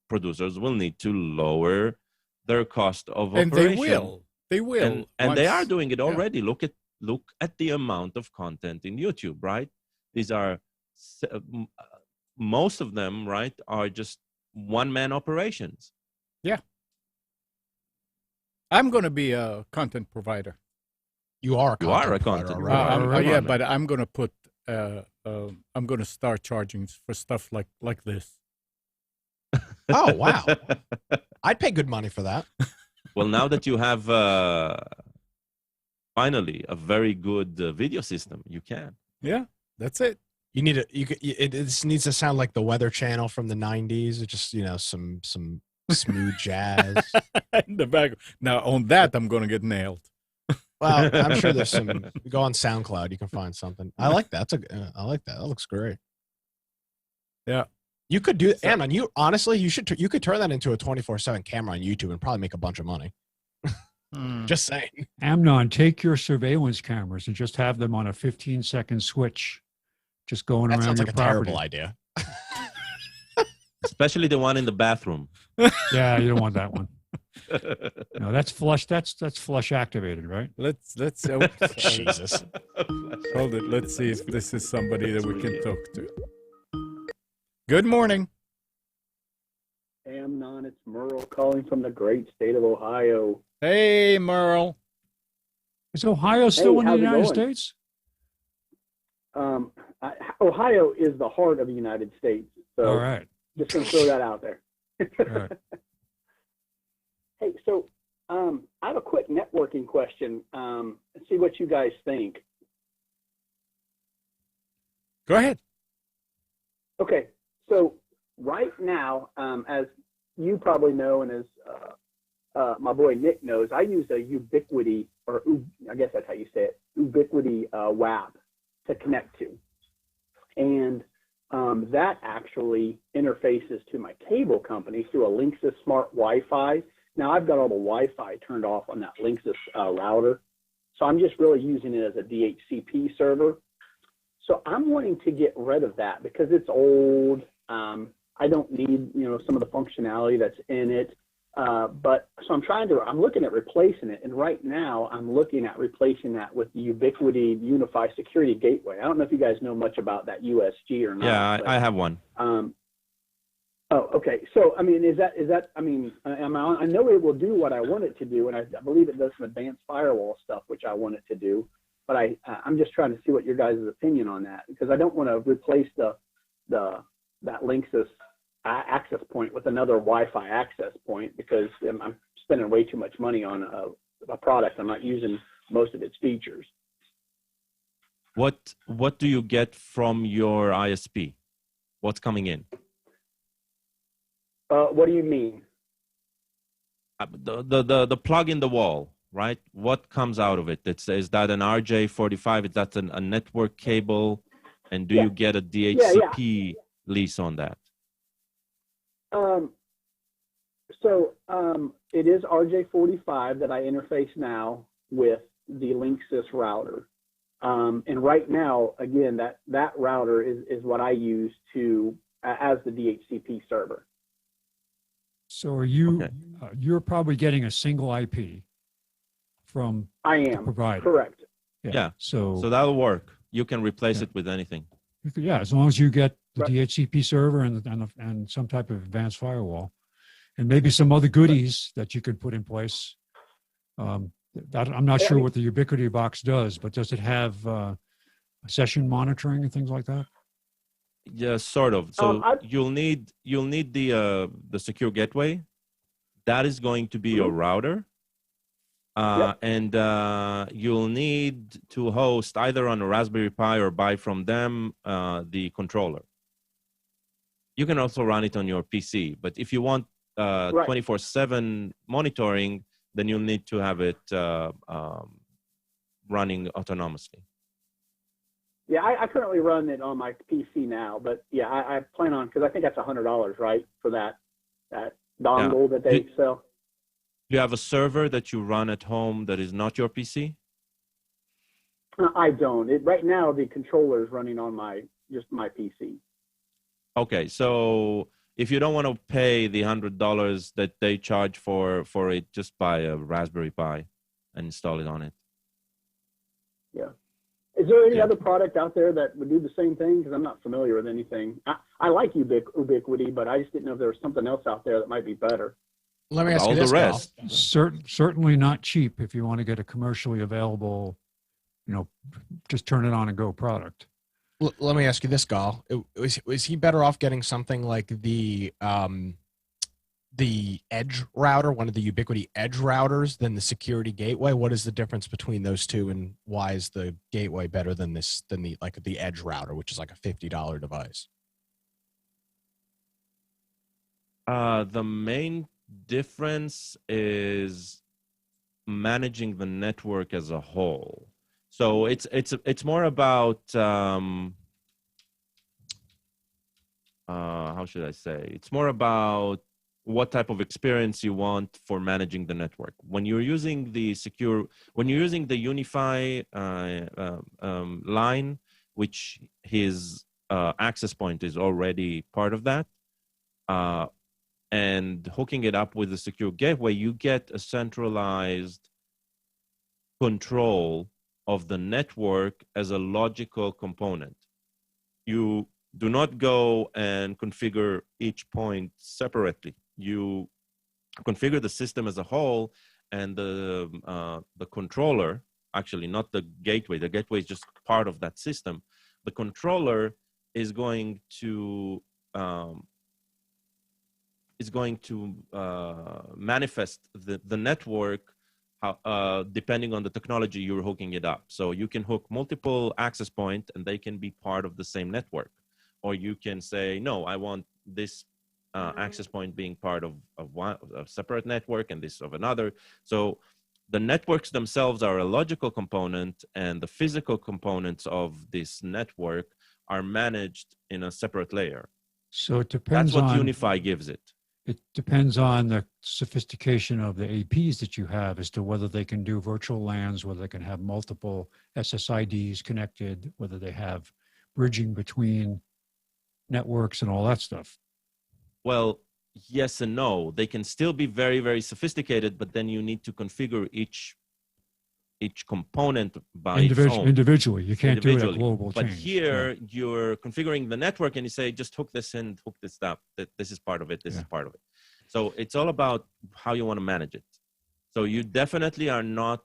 producers will need to lower their cost of And operation. they will. And they are doing it already. Yeah. Look at the amount of content in YouTube, right? These are, most of them, right, are just one-man operations. Yeah. I'm going to be a content provider. You are a content provider. Yeah, but I'm going to put, I'm going to start charging for stuff like this. Oh, wow. I'd pay good money for that. Well, now that you have finally a very good video system, you can. Yeah, that's it. You need it needs to sound like the Weather Channel from the 90s, or just, some smooth jazz. In the back. Now, on that, I'm going to get nailed. Well, I'm sure there's some. Go on SoundCloud, you can find something. I like that. I like that. That looks great. Yeah. You could do, and you honestly, you could turn that into a 24/7 camera on YouTube and probably make a bunch of money. Just saying. Amnon, take your surveillance cameras and just have them on a 15-second switch, just going around your property. That sounds like a terrible idea. Especially the one in the bathroom. Yeah, you don't want that one. No, that's flush. That's flush activated, right? Let's Jesus. Hold it. Let's see if this is somebody that we can talk to. Good morning. Amnon, it's Merle calling from the great state of Ohio. Hey, Merle. Is Ohio still in the United States? Ohio is the heart of the United States. So all right. Just going to throw that out there. All right. Hey, so I have a quick networking question. See what you guys think. Go ahead. Okay, so right now, as you probably know, and as my boy Nick knows, I use a Ubiquiti, or I guess that's how you say it, Ubiquiti WAP to connect to. And that actually interfaces to my cable company through a Linksys Smart Wi-Fi. Now I've got all the Wi-Fi turned off on that Linksys router, so I'm just really using it as a DHCP server. So I'm wanting to get rid of that because it's old. I don't need, some of the functionality that's in it. But so I'm looking at replacing it. And right now I'm looking at replacing that with the Ubiquiti Unified Security Gateway. I don't know if you guys know much about that USG or not. Yeah, I have one. Okay. So, I mean, I know it will do what I want it to do. And I believe it does some advanced firewall stuff, which I want it to do. But I'm just trying to see what your guys' opinion on that, because I don't want to replace that Linksys access point with another Wi-Fi access point, because I'm spending way too much money on a product I'm not using most of its features. What do you get from your ISP? What's coming in? What do you mean? The plug in the wall, right? What comes out of it? Is that an RJ45? Is that a network cable? And do you get a DHCP lease on that? It is RJ45 that I interface now with the Linksys router. And right now, again, that router is what I use as the DHCP server. So are you, you're probably getting a single IP from the provider. Correct. Yeah. So that'll work. You can replace it with anything. Yeah, as long as you get the DHCP server and some type of advanced firewall, and maybe some other goodies that you could put in place. I'm not sure what the Ubiquiti box does, but does it have session monitoring and things like that? Yeah, sort of. So you'll need the secure gateway. That is going to be your router. And you'll need to host either on a Raspberry Pi or buy from them the controller. You can also run it on your PC, but if you want 24/7 monitoring, then you'll need to have it running autonomously. Yeah, I currently run it on my PC now, but I plan on, because I think that's $100, right, for that dongle that they sell. Do you have a server that you run at home that is not your PC? I don't. Right now, the controller is running on my PC. Okay, so if you don't want to pay the $100 that they charge for it, just buy a Raspberry Pi and install it on it. Yeah. Is there any other product out there that would do the same thing? Because I'm not familiar with anything. I like Ubiquiti, but I just didn't know if there was something else out there that might be better. Let me ask all you this, the rest. Certainly not cheap if you want to get a commercially available, just turn it on and go product. Let me ask you this, Gal. Was he better off getting something like the Edge router, one of the Ubiquiti Edge routers, than the security gateway? What is the difference between those two, and why is the gateway better than the Edge router, which is like a $50 device? The main difference is managing the network as a whole. So it's more about how should I say? It's more about what type of experience you want for managing the network. When you're using the Unify line, which his access point is already part of that, and hooking it up with the secure gateway, you get a centralized control of the network as a logical component. You do not go and configure each point separately. You configure the system as a whole, and the controller, actually not the gateway. The gateway is just part of that system. The controller is going to manifest the network depending on the technology you're hooking it up. So you can hook multiple access points and they can be part of the same network. Or you can say, no, I want this access point being part of a separate network and this of another. So the networks themselves are a logical component, and the physical components of this network are managed in a separate layer. So it depends That's what on Unify gives it. it depends on the sophistication of the APs that you have as to whether they can do virtual LANs, whether they can have multiple SSIDs connected, whether they have bridging between networks and all that stuff. Well, yes and no. They can still be very, very sophisticated, but then you need to configure each component by its own. Individually. You can't do it at Individually. global But change. here you're configuring the network and you say, just hook this in, hook this up. This is part of it. This is part of it. So it's all about how you want to manage it. So you definitely are not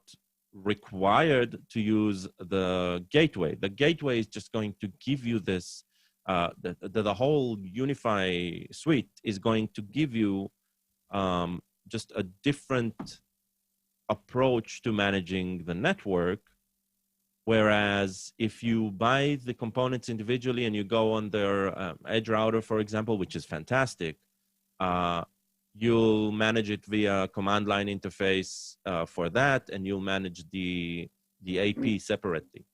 required to use the gateway. The gateway is just going to give you this, the whole Unify suite is going to give you just a different approach to managing the network. Whereas if you buy the components individually and you go on their edge router, for example, which is fantastic, you'll manage it via command line interface for that, and you'll manage the AP separately,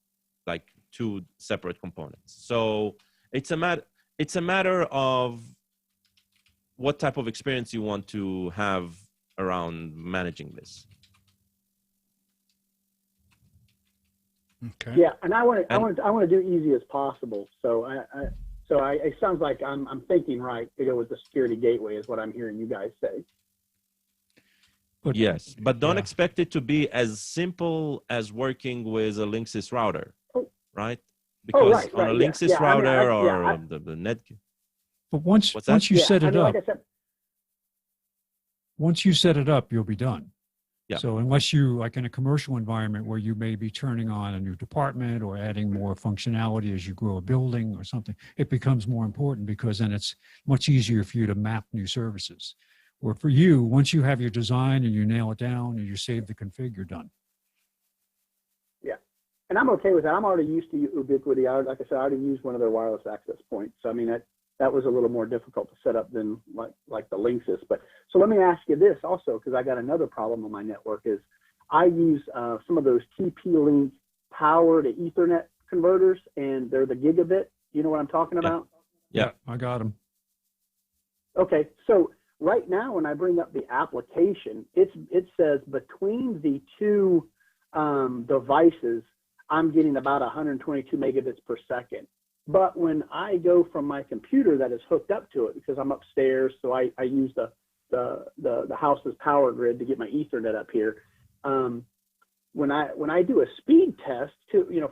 like two separate components. So it's a matter of what type of experience you want to have around managing this. Okay. Yeah, and I want to do easy as possible. So it sounds like I'm thinking right to go with the security gateway is what I'm hearing you guys say. But, yes, but don't expect it to be as simple as working with a Linksys router, right? Because on a Linksys router the net. But once you set it up, like I said, once you set it up, you'll be done. Yeah. So unless you, like in a commercial environment where you may be turning on a new department or adding more functionality as you grow a building or something, it becomes more important because then it's much easier for you to map new services. Or for you, once you have your design and you nail it down and you save the config, you're done. Yeah, and I'm okay with that. I'm already used to Ubiquiti. Like I said, I already used one of their wireless access points. So I mean, that was a little more difficult to set up than like the Linksys. But so let me ask you this also, because I got another problem on my network is I use some of those TP-Link power to Ethernet converters, and they're the gigabit. You know what I'm talking about? Yeah, I got them. Okay, so right now when I bring up the application, it says between the two devices, I'm getting about 122 megabits per second. But when I go from my computer that is hooked up to it, because I'm upstairs, so I use the house's power grid to get my Ethernet up here. When I do a speed test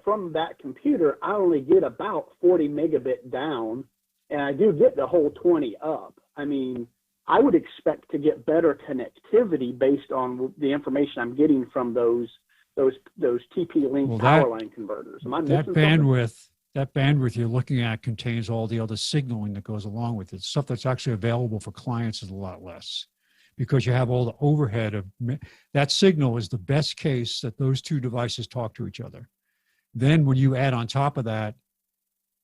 from that computer, I only get about 40 megabit down, and I do get the whole 20 up. I mean, I would expect to get better connectivity based on the information I'm getting from those TP-Link power line converters. Am I missing something? That bandwidth you're looking at contains all the other signaling that goes along with it. Stuff that's actually available for clients is a lot less because you have all the overhead of that signal is the best case that those two devices talk to each other. Then when you add on top of that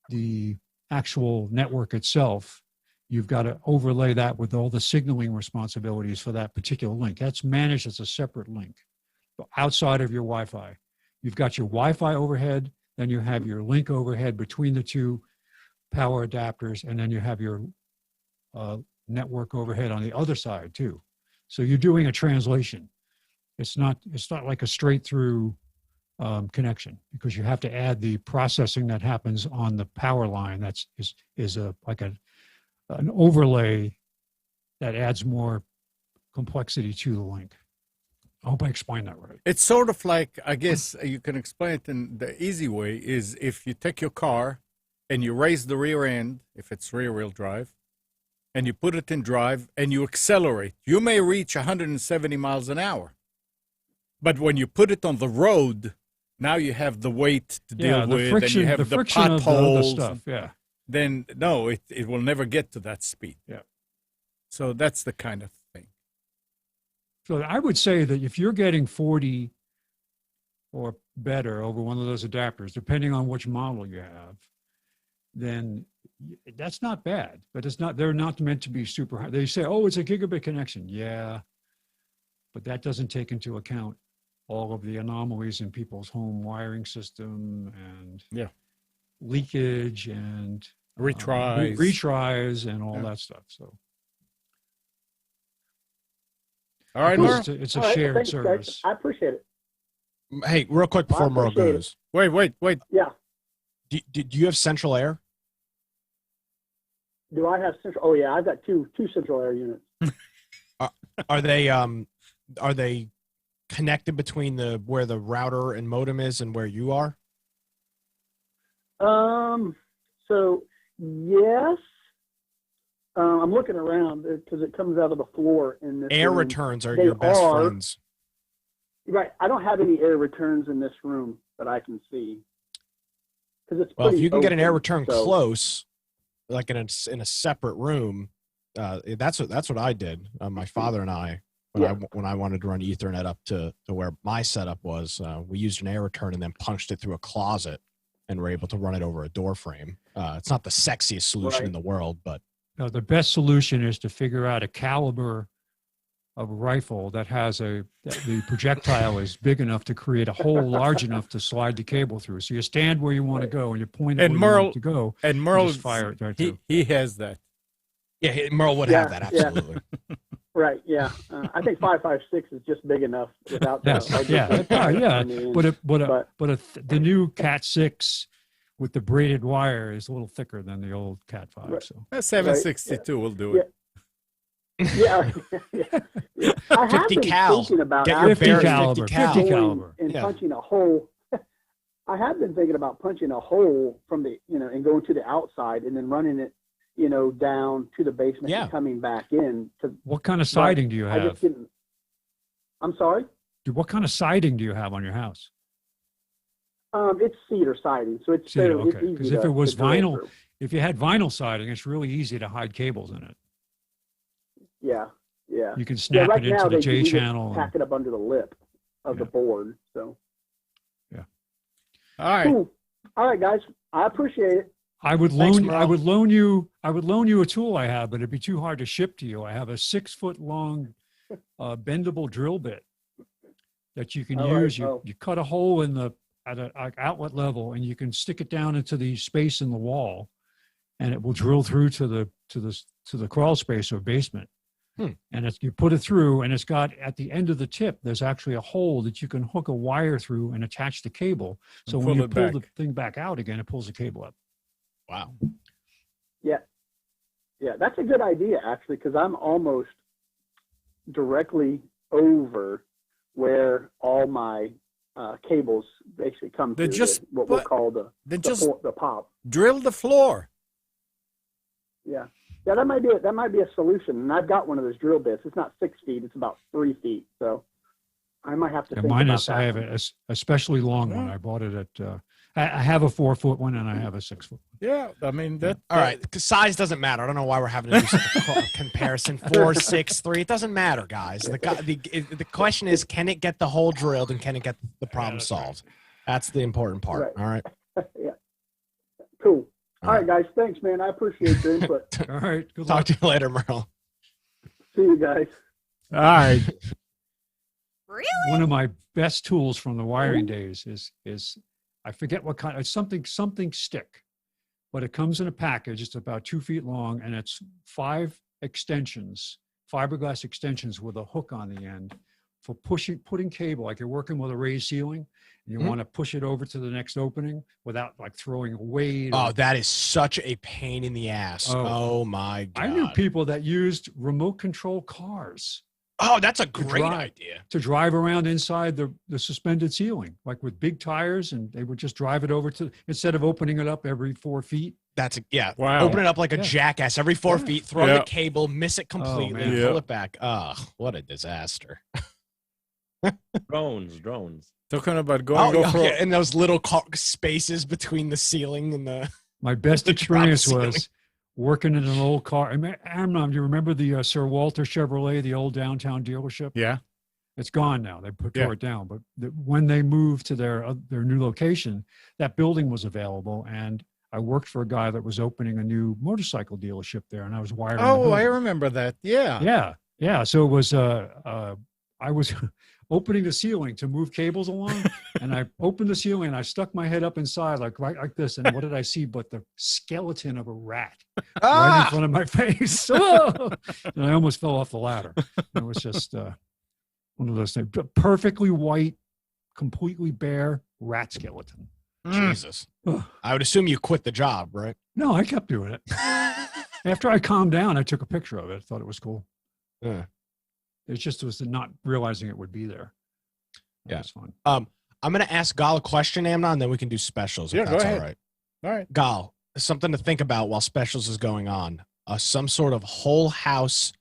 the actual network itself, you've got to overlay that with all the signaling responsibilities for that particular link. That's managed as a separate link outside of your Wi-Fi. You've got your Wi-Fi overhead, then you have your link overhead between the two power adapters, and then you have your network overhead on the other side too. So you're doing a translation. It's not like a straight through connection because you have to add the processing that happens on the power line. That's an overlay that adds more complexity to the link. I hope I explained that right. It's sort of like, I guess you can explain it in the easy way, is if you take your car and you raise the rear end, if it's rear-wheel drive, and you put it in drive and you accelerate, you may reach 170 miles an hour. But when you put it on the road, now you have the weight to deal with, friction, and you have the friction potholes. of the other stuff, Then, no, it will never get to that speed. Yeah. So that's the kind of thing. So I would say that if you're getting 40 or better over one of those adapters, depending on which model you have, then that's not bad. But they're not meant to be super high. They say, oh, it's a gigabit connection. Yeah. But that doesn't take into account all of the anomalies in people's home wiring system and leakage and Retries. retries and all Yeah. that stuff. So All right, because Merle. it's a All right, shared thanks, guys. service. I appreciate it. Hey, real quick before Merle appreciate it. goes, Wait. Yeah. do you have central air? Do I have central? Oh yeah, I've got two central air units. Are they connected between where the router and modem is and where you are? So yes. I'm looking around because it comes out of the floor in this Air room. returns are They your best are- friends. Right. I don't have any air returns in this room that I can see. Because it's Well, if pretty you can get an air open, return so- close, like in a separate room, that's what I did. My father and I, when I wanted to run Ethernet up to where my setup was, we used an air return and then punched it through a closet, and were able to run it over a door frame. It's not the sexiest solution Right. in the world, but No, the best solution is to figure out a caliber of a rifle that has that the projectile is big enough to create a hole large enough to slide the cable through. So you stand where you want to go and you point it And where Merle- you want to go. And and Merle, just fire it right through. he has that. yeah, Merle would Yeah, have that yeah. absolutely. Right. Yeah. I think 5.56 is just big enough without the. Yes, ugly yeah, thing yeah. on the end. But the new Cat 6 with the braided wire is a little thicker than the old Cat 5. Right. So 762 will do it. Yeah. Yeah. I have 50 been cal. thinking about Get your 50 Barrett caliber, 50 cal. 50 going caliber. and Yeah. punching a hole. I have been thinking about punching a hole from the, and going to the outside and then running it, down to the basement Yeah. and coming back in. What kind of siding do you I have? just didn't. I'm sorry. What kind of siding do you have on your house? It's cedar siding, so it's Cedar, fairly- it's okay. easy 'Cause if to- it was to drill vinyl- through. If you had vinyl siding, it's really easy to hide cables in it. Yeah. Yeah. You can snap right it into now the they J just channel. and- pack it up under the lip of the Yeah. board. So All right. cool. All right, guys. I appreciate it. I would Thanks, loan Merle. you a tool I have, but it'd be too hard to ship to you. I have a 6-foot long bendable drill bit that you can All right, use. oh. You cut a hole at an outlet level, and you can stick it down into the space in the wall, and it will drill through to the crawl space or basement. And you put it through, and it's got at the end of the tip, there's actually a hole that you can hook a wire through and attach the cable. So And when pull you it pull the back. thing back out again, it pulls the cable up. Wow. Yeah. Yeah, that's a good idea, actually, because I'm almost directly over where all my cables basically come Then through just what we'll put- call the pop. Drill the floor. Yeah. Yeah, that might be a solution. And I've got one of those drill bits. It's not 6 feet, it's about 3 feet. So I might have to Yeah, think mine about is. that. I have a especially long one. I bought it at. I have a 4-foot one and I have a 6-foot. Yeah, I mean that. All right, 'cause size doesn't matter. I don't know why we're having to do such a comparison. 4, 6, 3. It doesn't matter, guys. The question is, can it get the hole drilled and can it get the problem solved? That's the important part. Right. All right. Yeah. Cool. All right, guys. Thanks, man. I appreciate your input. All right. Good Talk luck. to you later, Merle. See you guys. All right. Really? One of my best tools from the wiring days is I forget what kind. It's something stick, but it comes in a package. It's about 2 feet long, and it's 5 extensions, fiberglass extensions with a hook on the end for putting cable. Like you're working with a raised ceiling, and you want to push it over to the next opening without like throwing weight. Oh, that is such a pain in the ass. Oh. Oh my God. I knew people that used remote control cars Oh, that's a great drive. idea. to drive around inside the suspended ceiling, like with big tires, and they would just drive it over to, instead of opening it up every 4 feet. Yeah. Wow. Open it up like a Yeah. jackass every 4 Yeah. feet, throw Yeah. the cable, miss it completely, man. Yeah. pull it back. Ugh, what a disaster. Drones. Talking about Oh, going yeah, over. and those little spaces between the ceiling and the. My best The experience drop ceiling. was working in an old car. Amnon, do you remember the Sir Walter Chevrolet, the old downtown dealership? Yeah. It's gone now. They Yeah. tore it down. But when they moved to their new location, that building was available, and I worked for a guy that was opening a new motorcycle dealership there, and I was wiring. the Oh, I building. remember that. Yeah. Yeah. So it was, opening the ceiling to move cables along. And I opened the ceiling and I stuck my head up inside like right like this. And what did I see but the skeleton of a rat right in front of my face. And I almost fell off the ladder. It was just one of those things. Perfectly white, completely bare rat skeleton. Jesus. I would assume you quit the job, right? No, I kept doing it. After I calmed down, I took a picture of it. I thought it was cool. Yeah. It just was not realizing it would be there. That was fun. I'm going to ask Gal a question, Amnon, and then we can do specials. If Yeah, that's go ahead. all right. All right. Gal, something to think about while specials is going on. Some sort of whole house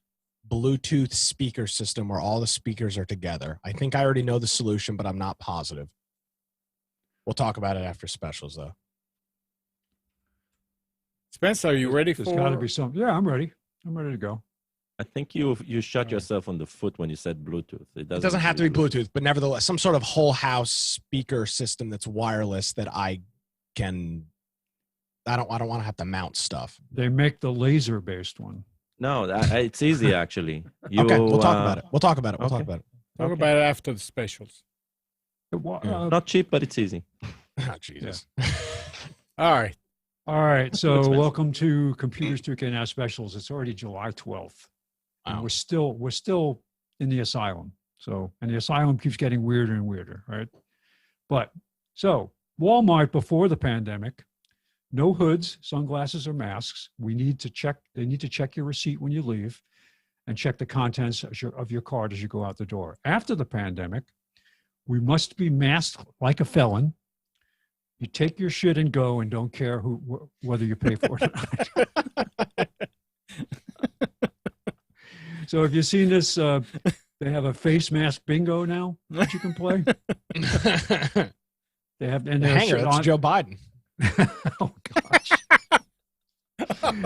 Bluetooth speaker system where all the speakers are together. I think I already know the solution, but I'm not positive. We'll talk about it after specials, though. Spencer, are you ready There's for? got to be something. Yeah, I'm ready. I'm ready to go. I think you shot yourself on the foot when you said Bluetooth. It doesn't have to be Bluetooth, but nevertheless, some sort of whole house speaker system that's wireless that I don't want to have to mount stuff. They make the laser-based one. No, it's easy actually. Okay, we'll talk about it. We'll talk about it. We'll talk okay. about it. Talk about it after the specials. Not cheap, but it's easy. Oh, Jesus. All right. All right. That's So nice. welcome to Computers 2K Now Specials. It's already July 12th. And Wow. we're still in the asylum. And the asylum keeps getting weirder and weirder, right? But so Walmart before the pandemic, no hoods, sunglasses, or masks. They need to check your receipt when you leave and check the contents of your card as you go out the door. After the pandemic, we must be masked like a felon. You take your shit and go and don't care whether you pay for it or not. So have you seen this? They have a face mask bingo now that you can play. They have and The they'll hanger, shit that's on- Joe Biden. Oh gosh,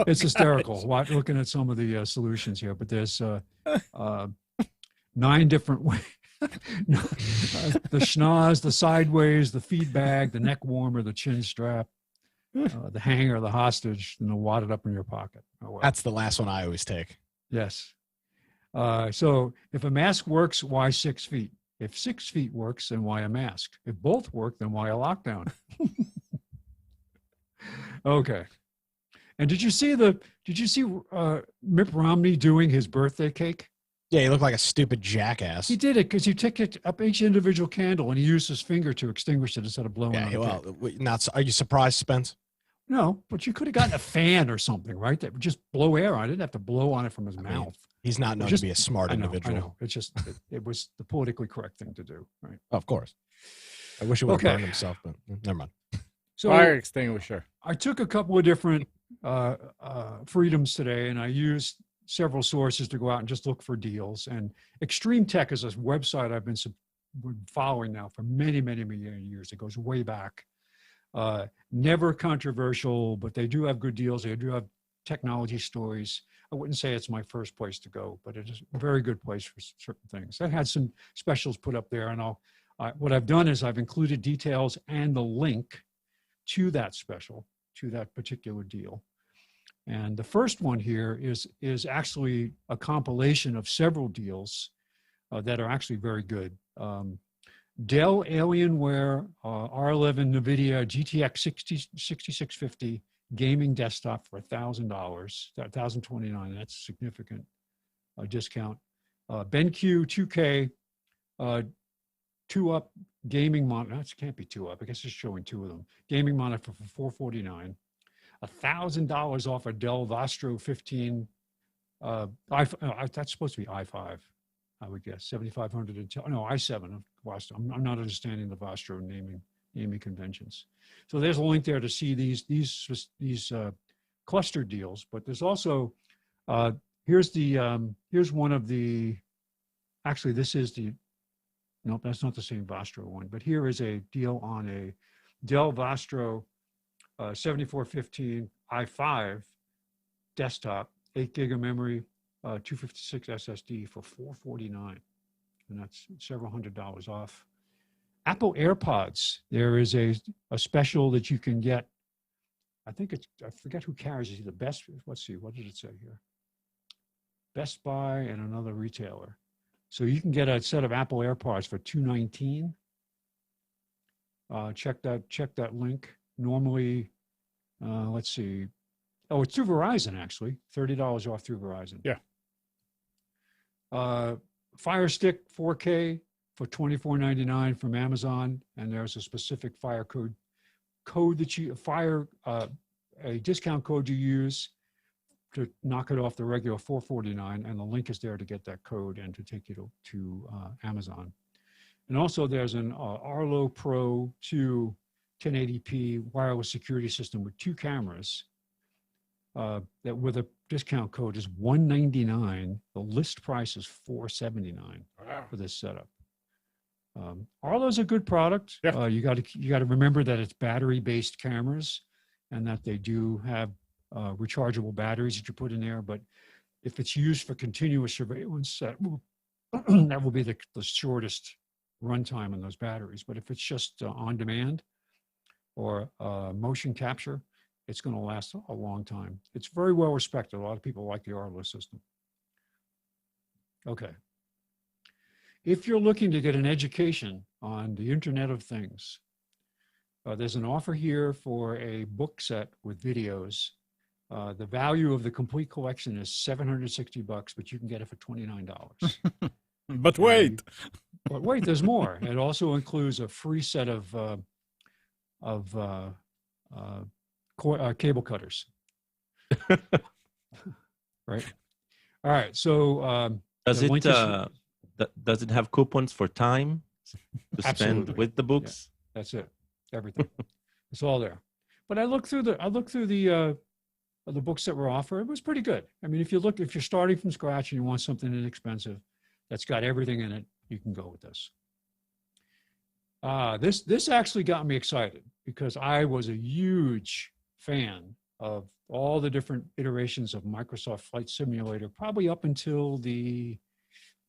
it's hysterical. Looking at some of the solutions here, but there's 9 different ways. The schnoz, the sideways, the feed bag, the neck warmer, the chin strap, the hanger, the hostage, and the wad it up in your pocket. Oh, well. That's the last one I always take. Yes. So if a mask works, why 6 feet? If 6 feet works, then why a mask? If both work, then why a lockdown? Okay. And did you see Mitt Romney doing his birthday cake? Yeah, you look like a stupid jackass. He did it because you took it up each individual candle and he used his finger to extinguish it instead of blowing on Yeah, the well, cake. are you surprised, Spence? No, but you could have gotten a fan or something, right? That would just blow air on it. Didn't have to blow on it from his I mean, mouth. He's not known Just- to be a smart I know. individual. It's just, it was the politically correct thing to do, right? Of course. I wish he would have Okay. burned himself, but never mind. So Fire extinguisher. I took a couple of different freedoms today, and I used several sources to go out and just look for deals. And Extreme Tech is a website I've been following now for many, many, many years. It goes way back. Never controversial, but they do have good deals. They do have technology stories. I wouldn't say it's my first place to go, but it is a very good place for certain things. I had some specials put up there, and what I've done is I've included details and the link to that special, to that particular deal. And the first one here is actually a compilation of several deals that are actually very good. Dell Alienware R11 NVIDIA GTX 6650 gaming desktop for $1,000, $1,029. That's a significant discount. BenQ 2K 2-up gaming monitor. That can't be 2-up. I guess it's showing 2 of them. Gaming monitor for $449. $1,000 off a Dell Vostro 15. That's supposed to be i5, I would guess. 7500 Intel. No, i7 of Vostro. I'm not understanding the Vostro naming conventions. So there's a link there to see these cluster deals. But there's also here's one of the. Actually, this is the. Nope, that's not the same Vostro one. But here is a deal on a Dell Vostro 7415 i5 desktop, 8 gig of memory, 256 SSD for $449, and that's several $100s off. Apple AirPods, there is a special that you can get. I forget who carries it. The best. Let's see, what did it say here? Best Buy and another retailer. So you can get a set of Apple AirPods for $219. Check that link. Normally, let's see. Oh, it's through Verizon actually. $30 off through Verizon. Yeah. Fire Stick 4K for $24.99 from Amazon, and there's a specific Fire code that you a discount code you use to knock it off the regular $449, and the link is there to get that code and to take you to Amazon. And also there's an Arlo Pro 2 1080p wireless security system with 2 cameras that with a discount code is $199. The list price is $479 for this setup. Arlo's a good product. Yeah. You got to remember that it's battery-based cameras, and that they do have rechargeable batteries that you put in there. But if it's used for continuous surveillance, that will be the shortest runtime on those batteries. But if it's just on demand or motion capture, it's going to last a long time. It's very well respected. A lot of people like the Arlo system. Okay. If you're looking to get an education on the Internet of Things, there's an offer here for a book set with videos. The value of the complete collection is $760, but you can get it for $29. But wait. But wait, there's more. It also includes a free set of cable cutters. Right. All right. So Does the link does it have coupons for time to spend Absolutely. with the books? Yeah, that's it. Everything. It's all there. But I looked through the books that were offered. It was pretty good. I mean, if you're starting from scratch and you want something inexpensive that's got everything in it, you can go with this. This actually got me excited because I was a huge fan of all the different iterations of Microsoft Flight Simulator, probably up until the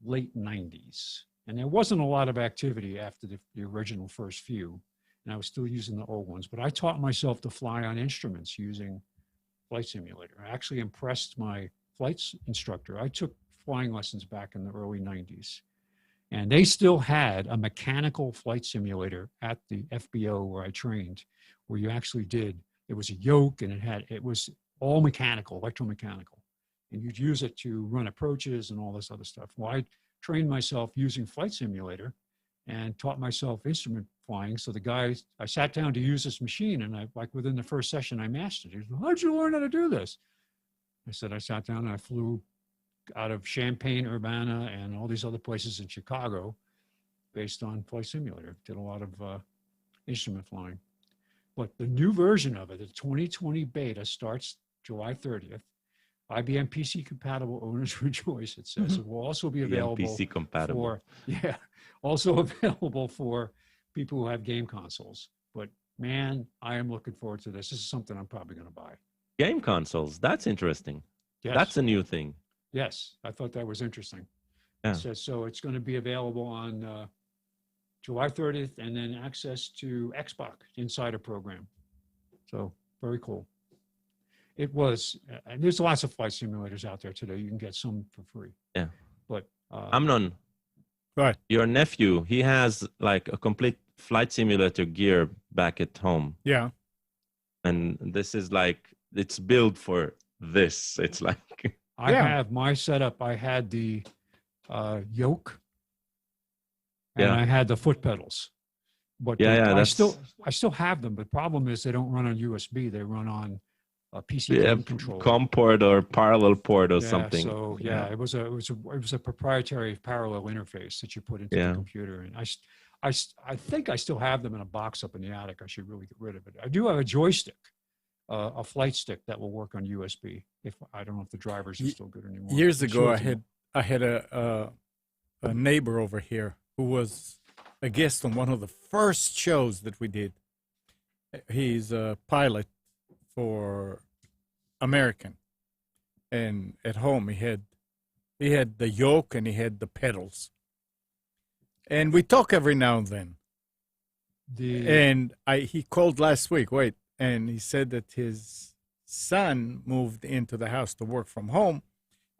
late 90s. And there wasn't a lot of activity after the original first few. And I was still using the old ones. But I taught myself to fly on instruments using Flight Simulator. I actually impressed my flights instructor. I took flying lessons back in the early 90s. And they still had a mechanical flight simulator at the FBO where I trained, where you actually there was a yoke and it was all mechanical, electromechanical. And you'd use it to run approaches and all this other stuff. Well, I trained myself using Flight Simulator and taught myself instrument flying. So I sat down to use this machine, and within the first session, I mastered it. He said, how'd you learn how to do this? I said, I sat down and I flew out of Champaign, Urbana, and all these other places in Chicago based on Flight Simulator. Did a lot of instrument flying. But the new version of it, the 2020 beta, starts July 30th. IBM PC compatible owners rejoice, it says. It will also be available PC compatible. also available for people who have game consoles. But man, I am looking forward to this. This is something I'm probably going to buy. Game consoles, that's interesting. Yes. That's a new thing. Yes, I thought that was interesting. Yeah. So it's going to be available on July 30th, and then access to Xbox Insider program. So very cool. It was, and there's lots of flight simulators out there today. You can get some for free. Yeah. But Amnon, Right. your nephew, he has like a complete flight simulator gear back at home. Yeah. And this is like, it's built for this. It's like, I have my setup. I had the yoke, and I had the foot pedals. But I still have them. But the problem is they don't run on USB. They run on a PC game controller, COM port or parallel port or something. So it was a proprietary parallel interface that you put into the computer, and I think I still have them in a box up in the attic. I should really get rid of it. I do have a joystick, a flight stick that will work on USB. If I don't know if the drivers are still good anymore. Years ago, I had a neighbor over here who was a guest on one of the first shows that we did. He's a pilot for American, and at home he had the yoke and he had the pedals, and we talk every now and then. He called last week. And he said that his son moved into the house to work from home,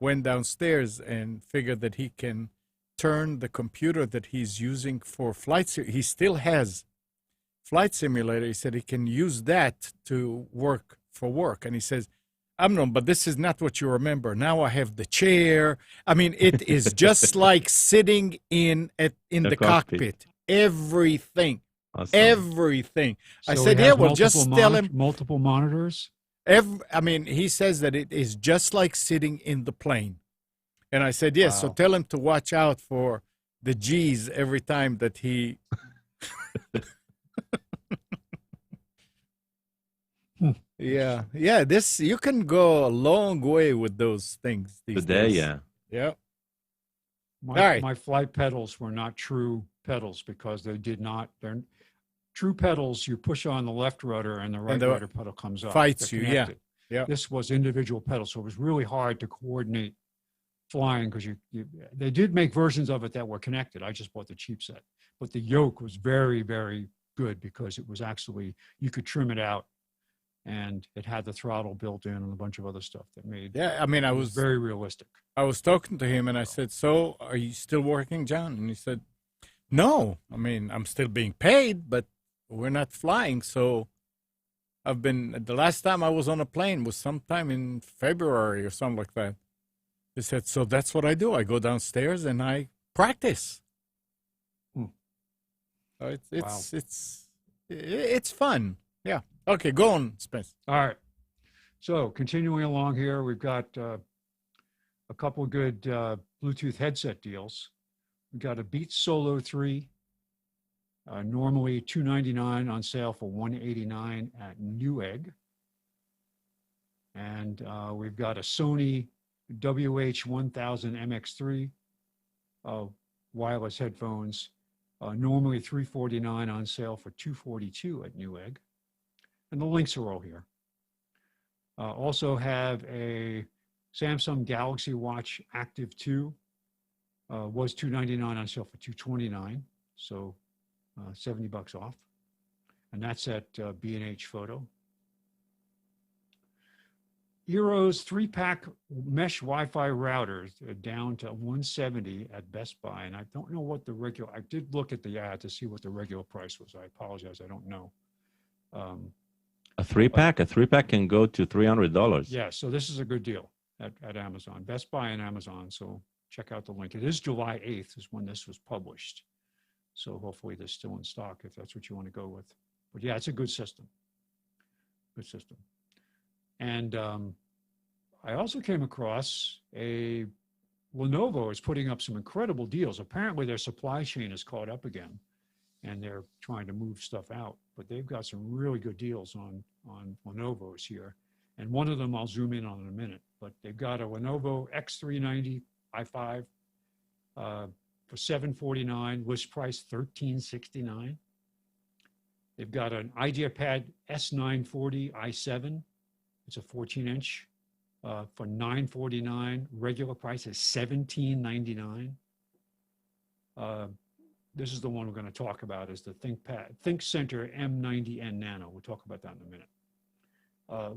went downstairs and figured that he can turn the computer that he's using for he still has flight simulator. He said he can use that to work for work. And he says, Amnon, but this is not what you remember. Now I have the chair. I mean, it is just like sitting in the cockpit. Everything. Awesome. Everything. I So said, it yeah, has well, just tell him. multiple monitors. I mean, he says that it is just like sitting in the plane. And I said, yes, so Wow. tell him to watch out for the G's every time that he. Yeah. This, you can go a long way with those things these Today, days. yeah. Yeah. My, All right. my flight pedals were not true pedals because they're true pedals. You push on the left rudder and the right the rudder pedal comes up. fights They're you, yeah. connected. Yeah. This was individual pedals, so it was really hard to coordinate flying because they did make versions of it that were connected. I just bought the cheap set, but the yoke was very, very good because it was actually, you could trim it out and it had the throttle built in and a bunch of other stuff that made Yeah. I mean, it was very realistic. I was talking to him and I said, so are you still working, John? And he said, no, I mean, I'm still being paid, but we're not flying. So the last time I was on a plane was sometime in February or something like that. He said, so that's what I do. I go downstairs and I practice. So it's fun. Yeah. Okay, go on, Spence. All right. So continuing along here, we've got a couple of good Bluetooth headset deals. We've got a Beats Solo 3, normally $299 on sale for $189 at Newegg. And we've got a Sony WH-1000 MX3 wireless headphones, normally $349 on sale for $242 at Newegg. And the links are all here. Also have a Samsung Galaxy Watch Active 2. Was $299 on sale for $229, so $70 off. And that's at B&H Photo. Eero's 3-pack mesh Wi-Fi routers are down to $170 at Best Buy. And I don't know what the regular, I did look at the ad to see what the regular price was. I apologize, I don't know. A 3-pack? A 3-pack can go to $300. Yeah, so this is a good deal at Amazon. Best Buy and Amazon, so check out the link. It is July 8th is when this was published. So hopefully they're still in stock if that's what you want to go with. But yeah, it's a good system. Good system. And I also came across Lenovo is putting up some incredible deals. Apparently their supply chain is caught up again and they're trying to move stuff out. But they've got some really good deals on Lenovo's here. And one of them I'll zoom in on in a minute. But they've got a Lenovo X390 i5 for $749, list price $1369. They've got an IdeaPad S940 i7. It's a 14-inch for $949. Regular price is $1799. This is the one we're going to talk about, is the ThinkCentre M90N Nano. We'll talk about that in a minute.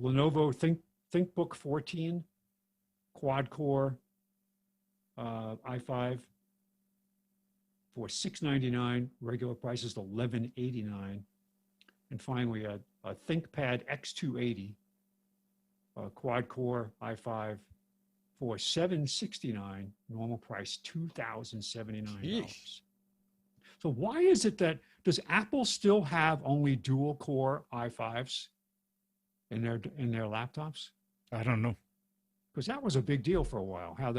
Lenovo ThinkBook 14 quad-core i5 for $699. Regular price is $1189. And finally, a ThinkPad X280 quad-core i5 for $769. Normal price $2,079. So why is it that, does Apple still have only dual-core i5s in their laptops? I don't know. Because that was a big deal for a while. How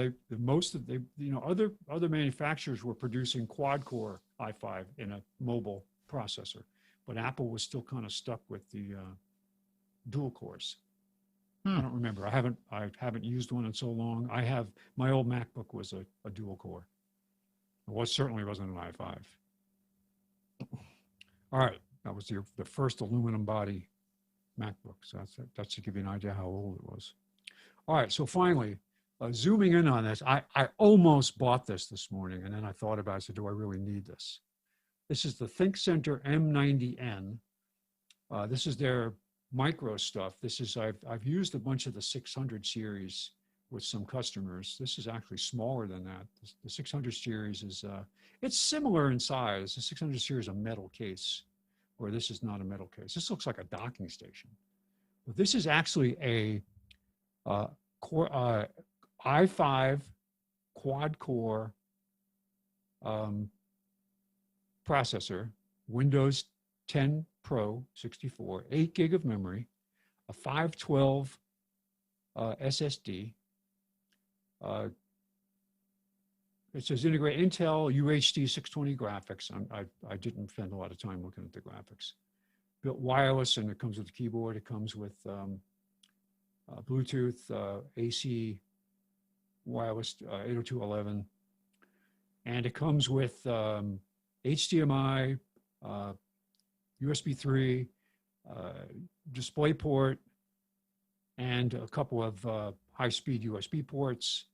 other manufacturers were producing quad-core i5 in a mobile processor, but Apple was still kind of stuck with the dual cores. I don't remember. I haven't used one in so long. My old MacBook was a dual core. It certainly wasn't an i5. All right, that was the first aluminum body MacBook. So that's to give you an idea how old it was. All right, so finally, zooming in on this, I almost bought this morning, and then I thought about it. I said, do I really need this? This is the ThinkCentre M90N. This is their micro stuff. I've used a bunch of the 600 series with some customers. This is actually smaller than that. The 600 series is, it's similar in size. The 600 series is a metal case, where this is not a metal case. This looks like a docking station. But this is actually a Core i5 quad-core processor, Windows 10 Pro 64, 8 gig of memory, a 512 SSD. It says integrate Intel UHD 620 graphics. I didn't spend a lot of time looking at the graphics. Built wireless, and it comes with a keyboard. It comes with Bluetooth, AC, wireless 802.11, and it comes with HDMI, USB 3, DisplayPort, and a couple of high-speed USB ports.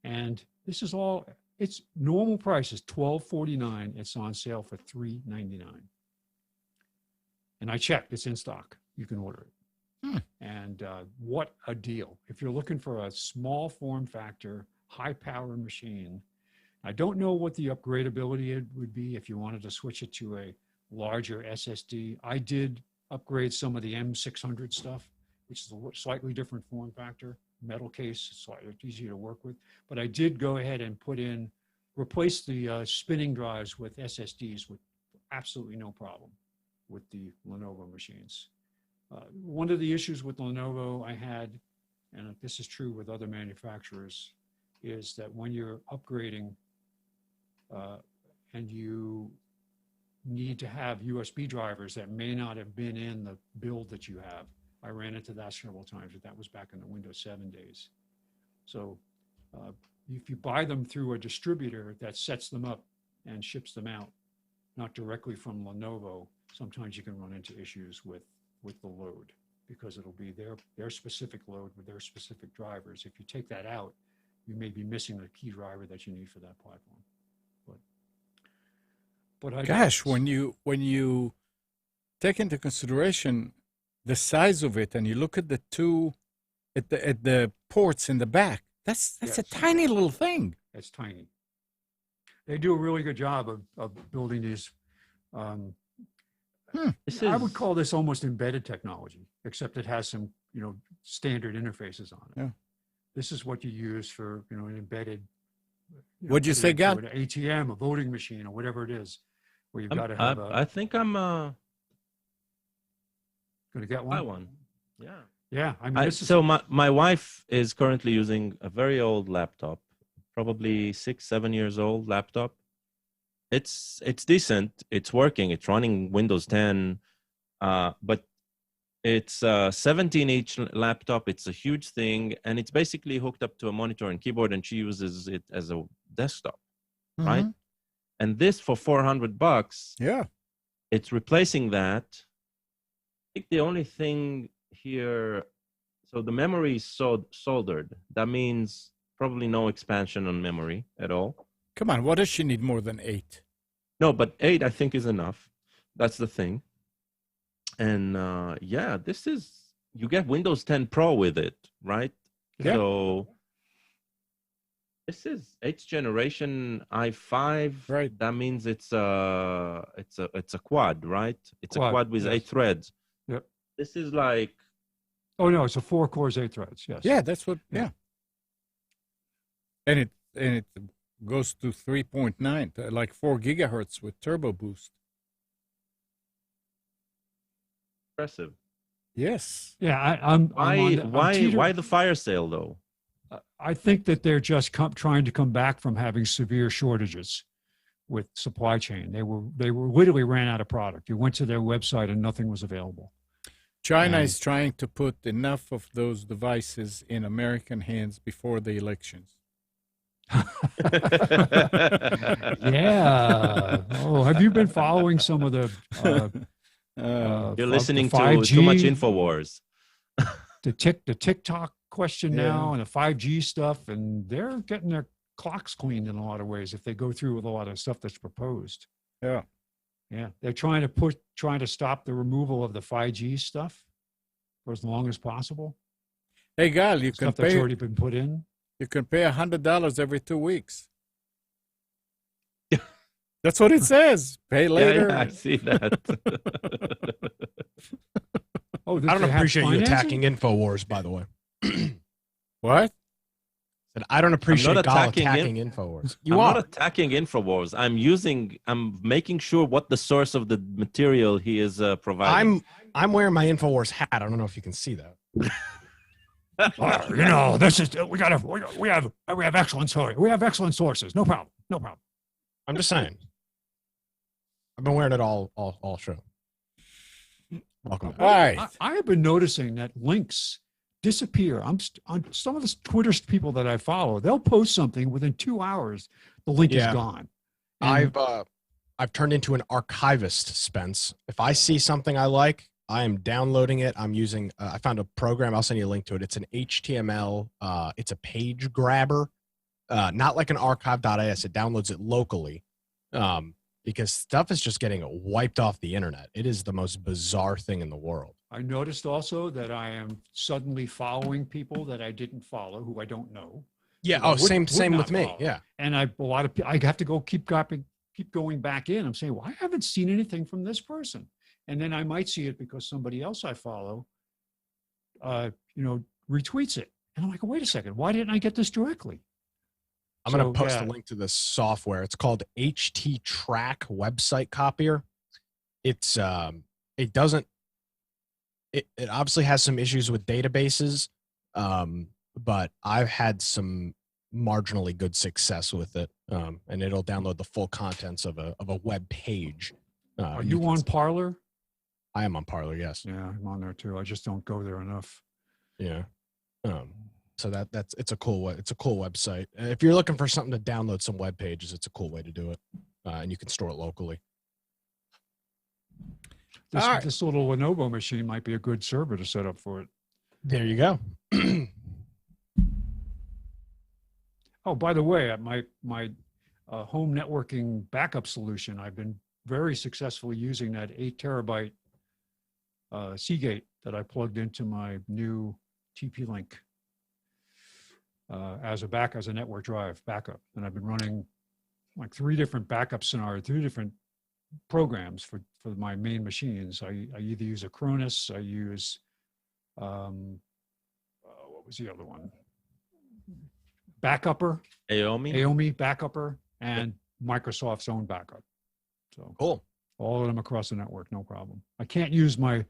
And this is all, its normal price is $12.49. It's on sale for $3.99. And I checked, it's in stock. You can order it. And what a deal. If you're looking for a small form factor, high power machine, I don't know what the upgradability it would be if you wanted to switch it to a larger SSD. I did upgrade some of the M600 stuff, which is a slightly different form factor, metal case, it's slightly easier to work with. But I did go ahead and replace the spinning drives with SSDs with absolutely no problem with the Lenovo machines. One of the issues with Lenovo I had, and this is true with other manufacturers, is that when you're upgrading and you need to have USB drivers that may not have been in the build that you have. I ran into that several times, but that was back in the Windows 7 days. So if you buy them through a distributor that sets them up and ships them out, not directly from Lenovo, sometimes you can run into issues with the load, because it'll be their specific load with their specific drivers. If you take that out, you may be missing the key driver that you need for that platform. But Gosh, when you take into consideration the size of it, and you look at the two at the ports in the back, that's Yes. a tiny little thing. It's tiny. They do a really good job of building these. I would call this almost embedded technology, except it has some, standard interfaces on it. Yeah. This is what you use for, an embedded. What'd you say, Gal? An ATM, a voting machine, or whatever it is, where you've got to have I think I'm going to get one. buy one. Yeah. Yeah, I mean, So my wife is currently using a very old laptop, probably 6-7 years old laptop. It's decent. It's working. It's running Windows 10, but it's a 17-inch laptop. It's a huge thing, and it's basically hooked up to a monitor and keyboard, and she uses it as a desktop, right? And this for $400, Yeah. it's replacing that. I think the only thing here, so the memory is soldered. That means probably no expansion on memory at all. Come on, what does she need more than 8? No, but 8 I think is enough. That's the thing. And yeah, you get Windows 10 Pro with it, right? Yeah. So this is 8th generation i5. Right. That means it's a quad, right? It's a quad with yes. 8 threads. Yep. This is like, Oh no, it's a 4 cores, 8 threads. Yes. Yeah, that's what. Yeah. And it goes to 3.9, like 4 gigahertz with turbo boost. impressive. Yes. Yeah, I'm Why the fire sale though? I think that they're just trying to come back from having severe shortages with supply chain. They were literally ran out of product. You went to their website and nothing was available. China is trying to put enough of those devices in American hands before the elections. Yeah. Oh, have you been following some of the? You're listening to 5G, too much InfoWars. the TikTok question now and the 5G stuff, and they're getting their clocks cleaned in a lot of ways if they go through with a lot of stuff that's proposed. Yeah. Yeah, they're trying to stop the removal of the 5G stuff for as long as possible. Hey, Gal, you can Stuff that's pay. already been put in. You can pay $100 every 2 weeks. That's what it says. Pay later. Yeah, I see that. Oh, I don't appreciate you attacking InfoWars, by the way. What? And I don't appreciate not Gal attacking attacking InfoWars. I'm not attacking InfoWars. I'm making sure what the source of the material he is providing. I'm wearing my InfoWars hat. I don't know if you can see that. This is we have excellent story. We have excellent sources. No problem. No problem. I'm just saying. I've been wearing it all show. Welcome back. All right. I have been noticing that links disappear. On some of the Twitter people that I follow, they'll post something within 2 hours, the link is gone. And I've turned into an archivist, Spence. If I see something I like, I am downloading it. I'm using. I found a program. I'll send you a link to it. It's an HTML. It's a page grabber, not like an archive.is. It downloads it locally. Because stuff is just getting wiped off the internet. It is the most bizarre thing in the world. I noticed also that I am suddenly following people that I didn't follow, who I don't know. Yeah. I Same not with me. follow. Yeah. And I have to go keep going back in. I'm saying, well, I haven't seen anything from this person. And then I might see it because somebody else I follow, retweets it. And I'm like, wait a second, why didn't I get this directly? I'm going to post a link to this software. It's called HT Track Website Copier. It obviously has some issues with databases, but I've had some marginally good success with it, and it'll download the full contents of a web page. Are you on Parler? I am on Parler, yes. Yeah, I'm on there too. I just don't go there enough. Yeah. So it's a cool website. If you're looking for something to download some web pages, it's a cool way to do it, and you can store it locally. This little Lenovo machine might be a good server to set up for it. There you go. Oh, by the way, my home networking backup solution, I've been very successfully using that 8 terabyte Seagate that I plugged into my new TP-Link. As a network drive backup. And I've been running like 3 different backup scenarios, 3 different programs for my main machines. I either use Acronis, I use, what was the other one? Backupper. Aomi Backupper, and Microsoft's own backup. So cool. All of them across the network, no problem. I can't use my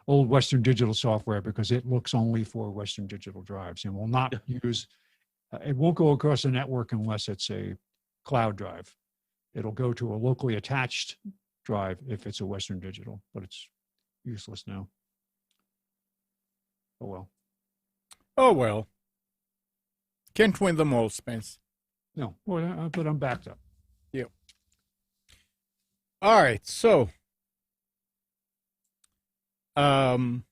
old Western Digital software because it looks only for Western Digital drives and will not use. It won't go across the network unless it's a cloud drive. It'll go to a locally attached drive if it's a Western Digital, but it's useless now. Oh, well. Oh, well. Can't win them all, Spence. No, well, but I'm backed up. Yeah. All right, so the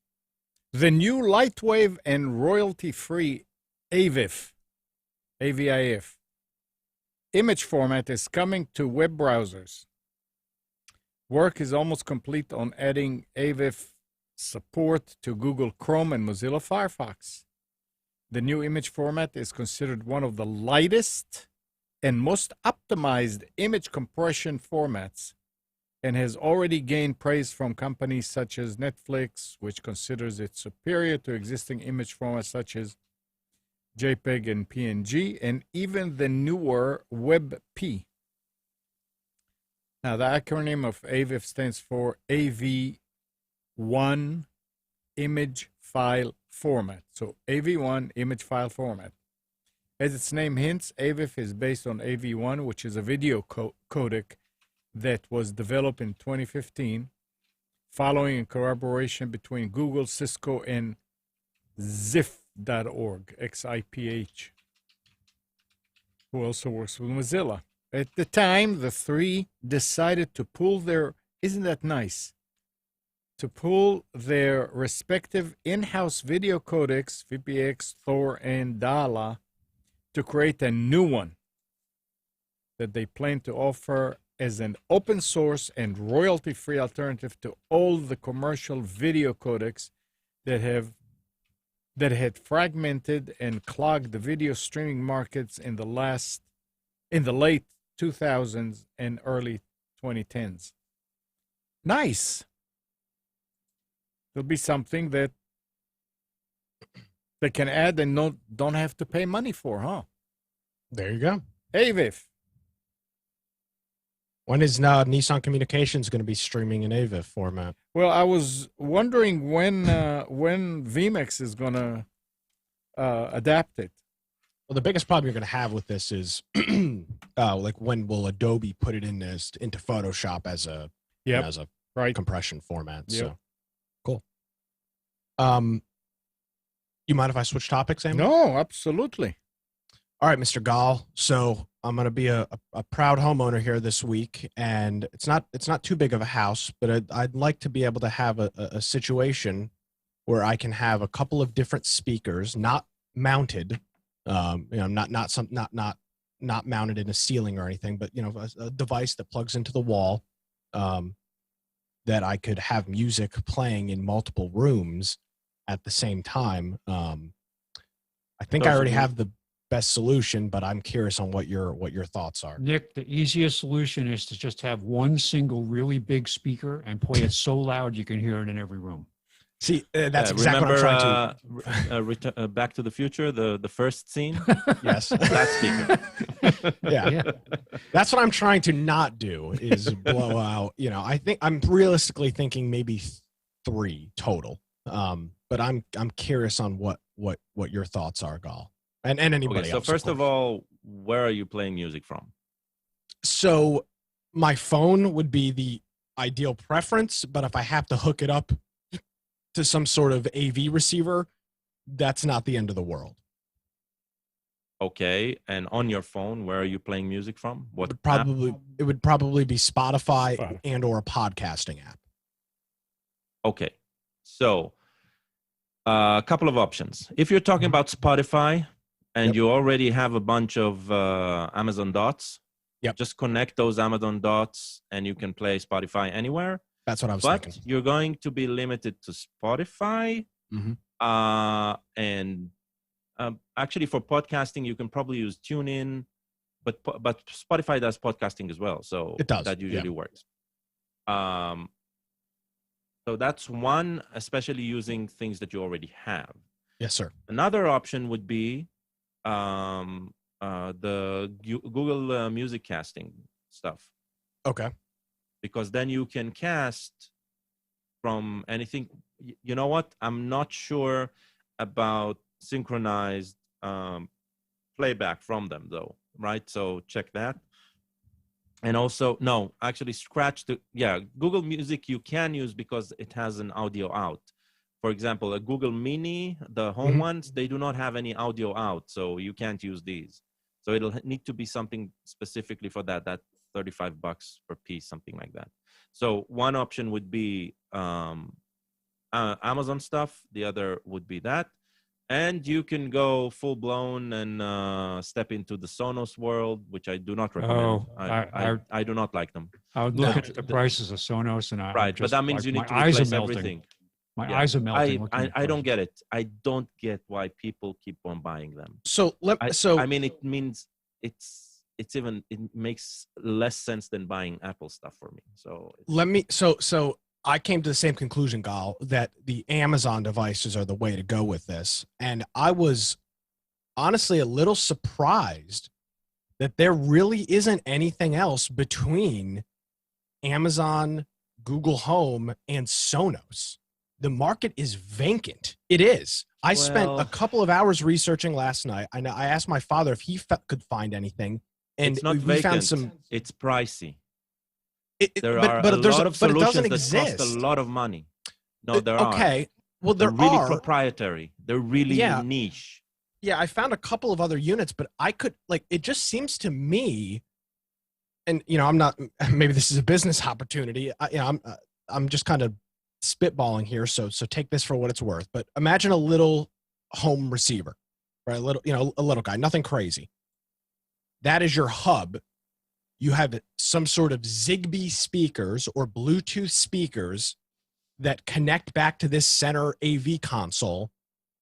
new lightwave and royalty-free AVIF image format is coming to web browsers. Work is almost complete on adding AVIF support to Google Chrome and Mozilla Firefox. The new image format is considered one of the lightest and most optimized image compression formats and has already gained praise from companies such as Netflix, which considers it superior to existing image formats such as JPEG and PNG, and even the newer WebP. Now, the acronym of AVIF stands for AV1 Image File Format. So, AV1 Image File Format. As its name hints, AVIF is based on AV1, which is a video codec that was developed in 2015 following a collaboration between Google, Cisco, and XIPH.org, XIPH, who also works with Mozilla. At the time, the three decided to pull their, isn't that nice? To pull their respective in-house video codecs, VPX, Thor, and Dala, to create a new one that they plan to offer as an open source and royalty-free alternative to all the commercial video codecs that have that had fragmented and clogged the video streaming markets in the late 2000s and early 2010s. Nice. There'll be something that they can add and don't have to pay money for, huh? There you go. AVIF. When is Nissan Communications going to be streaming in AVIF format? Well, I was wondering when vMix is going to adapt it. Well, the biggest problem you're going to have with this is like when will Adobe put it into Photoshop as a right compression format. Yep. So cool. You mind if I switch topics, Amy? No, absolutely. All right, Mr. Gall. So I'm going to be a proud homeowner here this week, and it's not too big of a house, but I'd like to be able to have a situation where I can have a couple of different speakers, not mounted, not mounted in a ceiling or anything, but a device that plugs into the wall, that I could have music playing in multiple rooms at the same time. I think I already have the best solution, but I'm curious on what your thoughts are. Nick, the easiest solution is to just have one single really big speaker and play it so loud you can hear it in every room. See, that's exactly what I'm trying to. Back to the Future, the first scene. Yes, that speaker. Yeah, that's what I'm trying to not do is blow out. I think I'm realistically thinking maybe 3 total. But I'm curious on what your thoughts are, Gall, and anybody okay, so else. First of all, where are you playing music from? So my phone would be the ideal preference, but if I have to hook it up to some sort of AV receiver, that's not the end of the world. Okay, and on your phone, where are you playing music from? What it would probably be Spotify and or a podcasting app. Okay, so a couple of options. If you're talking about Spotify and you already have a bunch of Amazon dots, just connect those Amazon dots and you can play Spotify anywhere. That's what I was thinking. But you're going to be limited to Spotify. And actually for podcasting, you can probably use TuneIn, but Spotify does podcasting as well. So it does. That usually works. So that's one, especially using things that you already have. Yes, sir. Another option would be the Google Music casting stuff. Okay. Because then you can cast from anything. You know what? I'm not sure about synchronized playback from them, though, right? So check that. And also, no, actually Google Music you can use because it has an audio out. For example, a Google Mini, the home ones, they do not have any audio out, so you can't use these. So it'll need to be something specifically for that $35 per piece, something like that. So one option would be Amazon stuff. The other would be that. And you can go full blown and step into the Sonos world, which I do not recommend. I do not like them. I would look at the prices of Sonos, and but that means you need to replace everything. My eyes are melting. I don't get it. I don't get why people keep on buying them. I mean, it means it makes less sense than buying Apple stuff for me. So I came to the same conclusion, Gall, that the Amazon devices are the way to go with this. And I was honestly a little surprised that there really isn't anything else between Amazon, Google Home, and Sonos. The market is vacant. It is. I spent a couple of hours researching last night. I asked my father if he could find anything. And it's not we vacant. found some. It's pricey. There are a lot of solutions that cost a lot of money. No, there are. Okay. Well, they're really proprietary. They're really niche. Yeah, I found a couple of other units, but I could it just seems to me, and I'm not. Maybe this is a business opportunity. I'm just kind of spitballing here, so take this for what it's worth. But imagine a little home receiver, right? A little guy, nothing crazy. That is your hub. You have some sort of Zigbee speakers or Bluetooth speakers that connect back to this center AV console,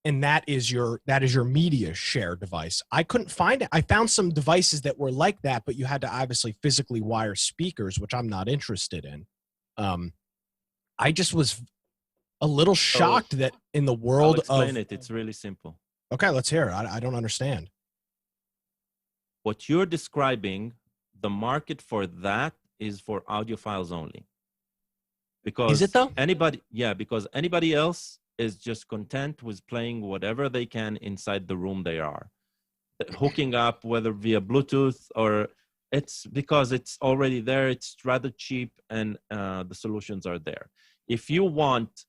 and that is your media share device. I couldn't find it. I found some devices that were like that, but you had to obviously physically wire speakers, which I'm not interested in. I just was a little shocked that in the world I'll explain of it. It's really simple. Okay, let's hear it. I don't understand. What you're describing, the market for that is for audiophiles only. Because Is it though? because anybody else is just content with playing whatever they can inside the room they are. Hooking up, whether via Bluetooth or it's because it's already there, it's rather cheap, and the solutions are there. If you want,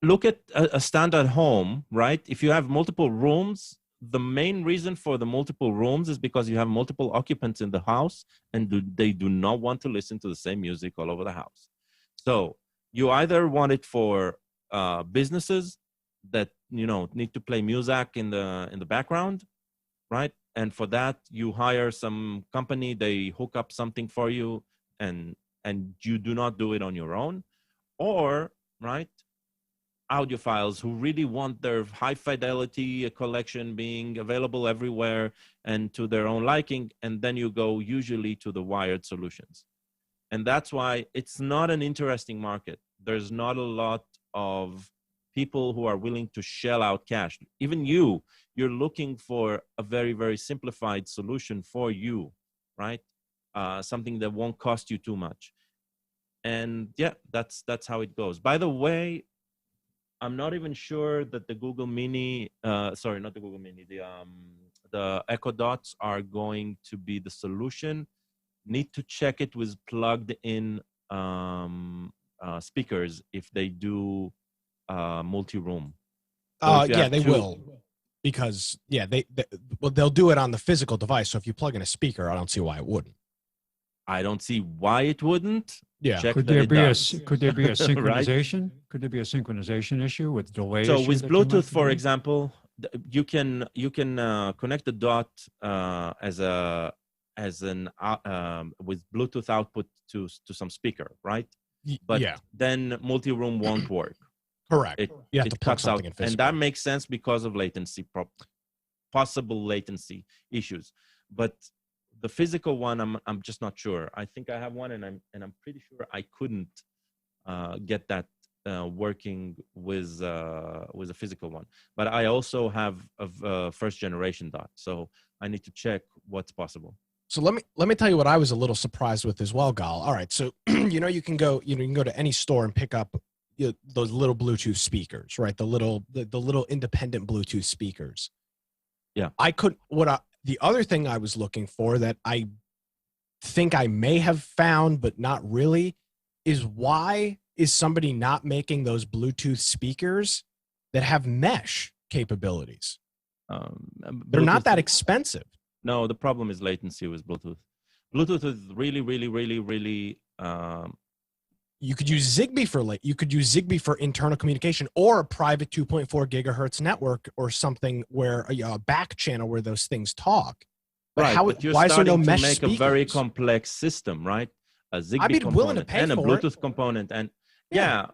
look at a standard home, right? If you have multiple rooms, the main reason for the multiple rooms is because you have multiple occupants in the house and they do not want to listen to the same music all over the house. So you either want it for businesses that, you know, need to play music in the background, right? And for that, you hire some company, they hook up something for you and you do not do it on your own. Or, right, audiophiles who really want their high fidelity collection being available everywhere and to their own liking, and then you go usually to the wired solutions. And that's why it's not an interesting market. There's not a lot of people who are willing to shell out cash. Even you're looking for a very, very simplified solution for you, right? Something that won't cost you too much. And yeah, that's how it goes. By the way, I'm not even sure that the Google Mini, sorry, not the Google Mini, the Echo Dots are going to be the solution. Need to check it with plugged in speakers if they do multi-room. So Yeah, they will. Because they'll do it on the physical device. So if you plug in a speaker, I don't see why it wouldn't. I don't see why it wouldn't. Yeah. Could there be a synchronization? Right? An issue with delay? So with Bluetooth, for example, you can connect the dot with Bluetooth output to some speaker, right? But then multi-room won't work. Correct. You have to plug cuts something out, in and that makes sense because of latency, possible latency issues. But the physical one, I'm just not sure. I think I have one, and I'm pretty sure I couldn't get that working with a physical one. But I also have a first generation dot, so I need to check what's possible. So let me tell you what I was a little surprised with as well, Gal. All right, so you can go to any store and pick up those little Bluetooth speakers, right? The little independent Bluetooth speakers. Yeah, the other thing I was looking for that I think I may have found, but not really, is why is somebody not making those Bluetooth speakers that have mesh capabilities? They're not that expensive. No, the problem is latency with Bluetooth. Bluetooth is really, really, really, really. You could use Zigbee for internal communication, or a private 2.4 gigahertz network, or something where a back channel where those things talk. But right, but you're why is there no starting mesh to make speakers? a very complex system, right? A Zigbee component and a Bluetooth component, and yeah.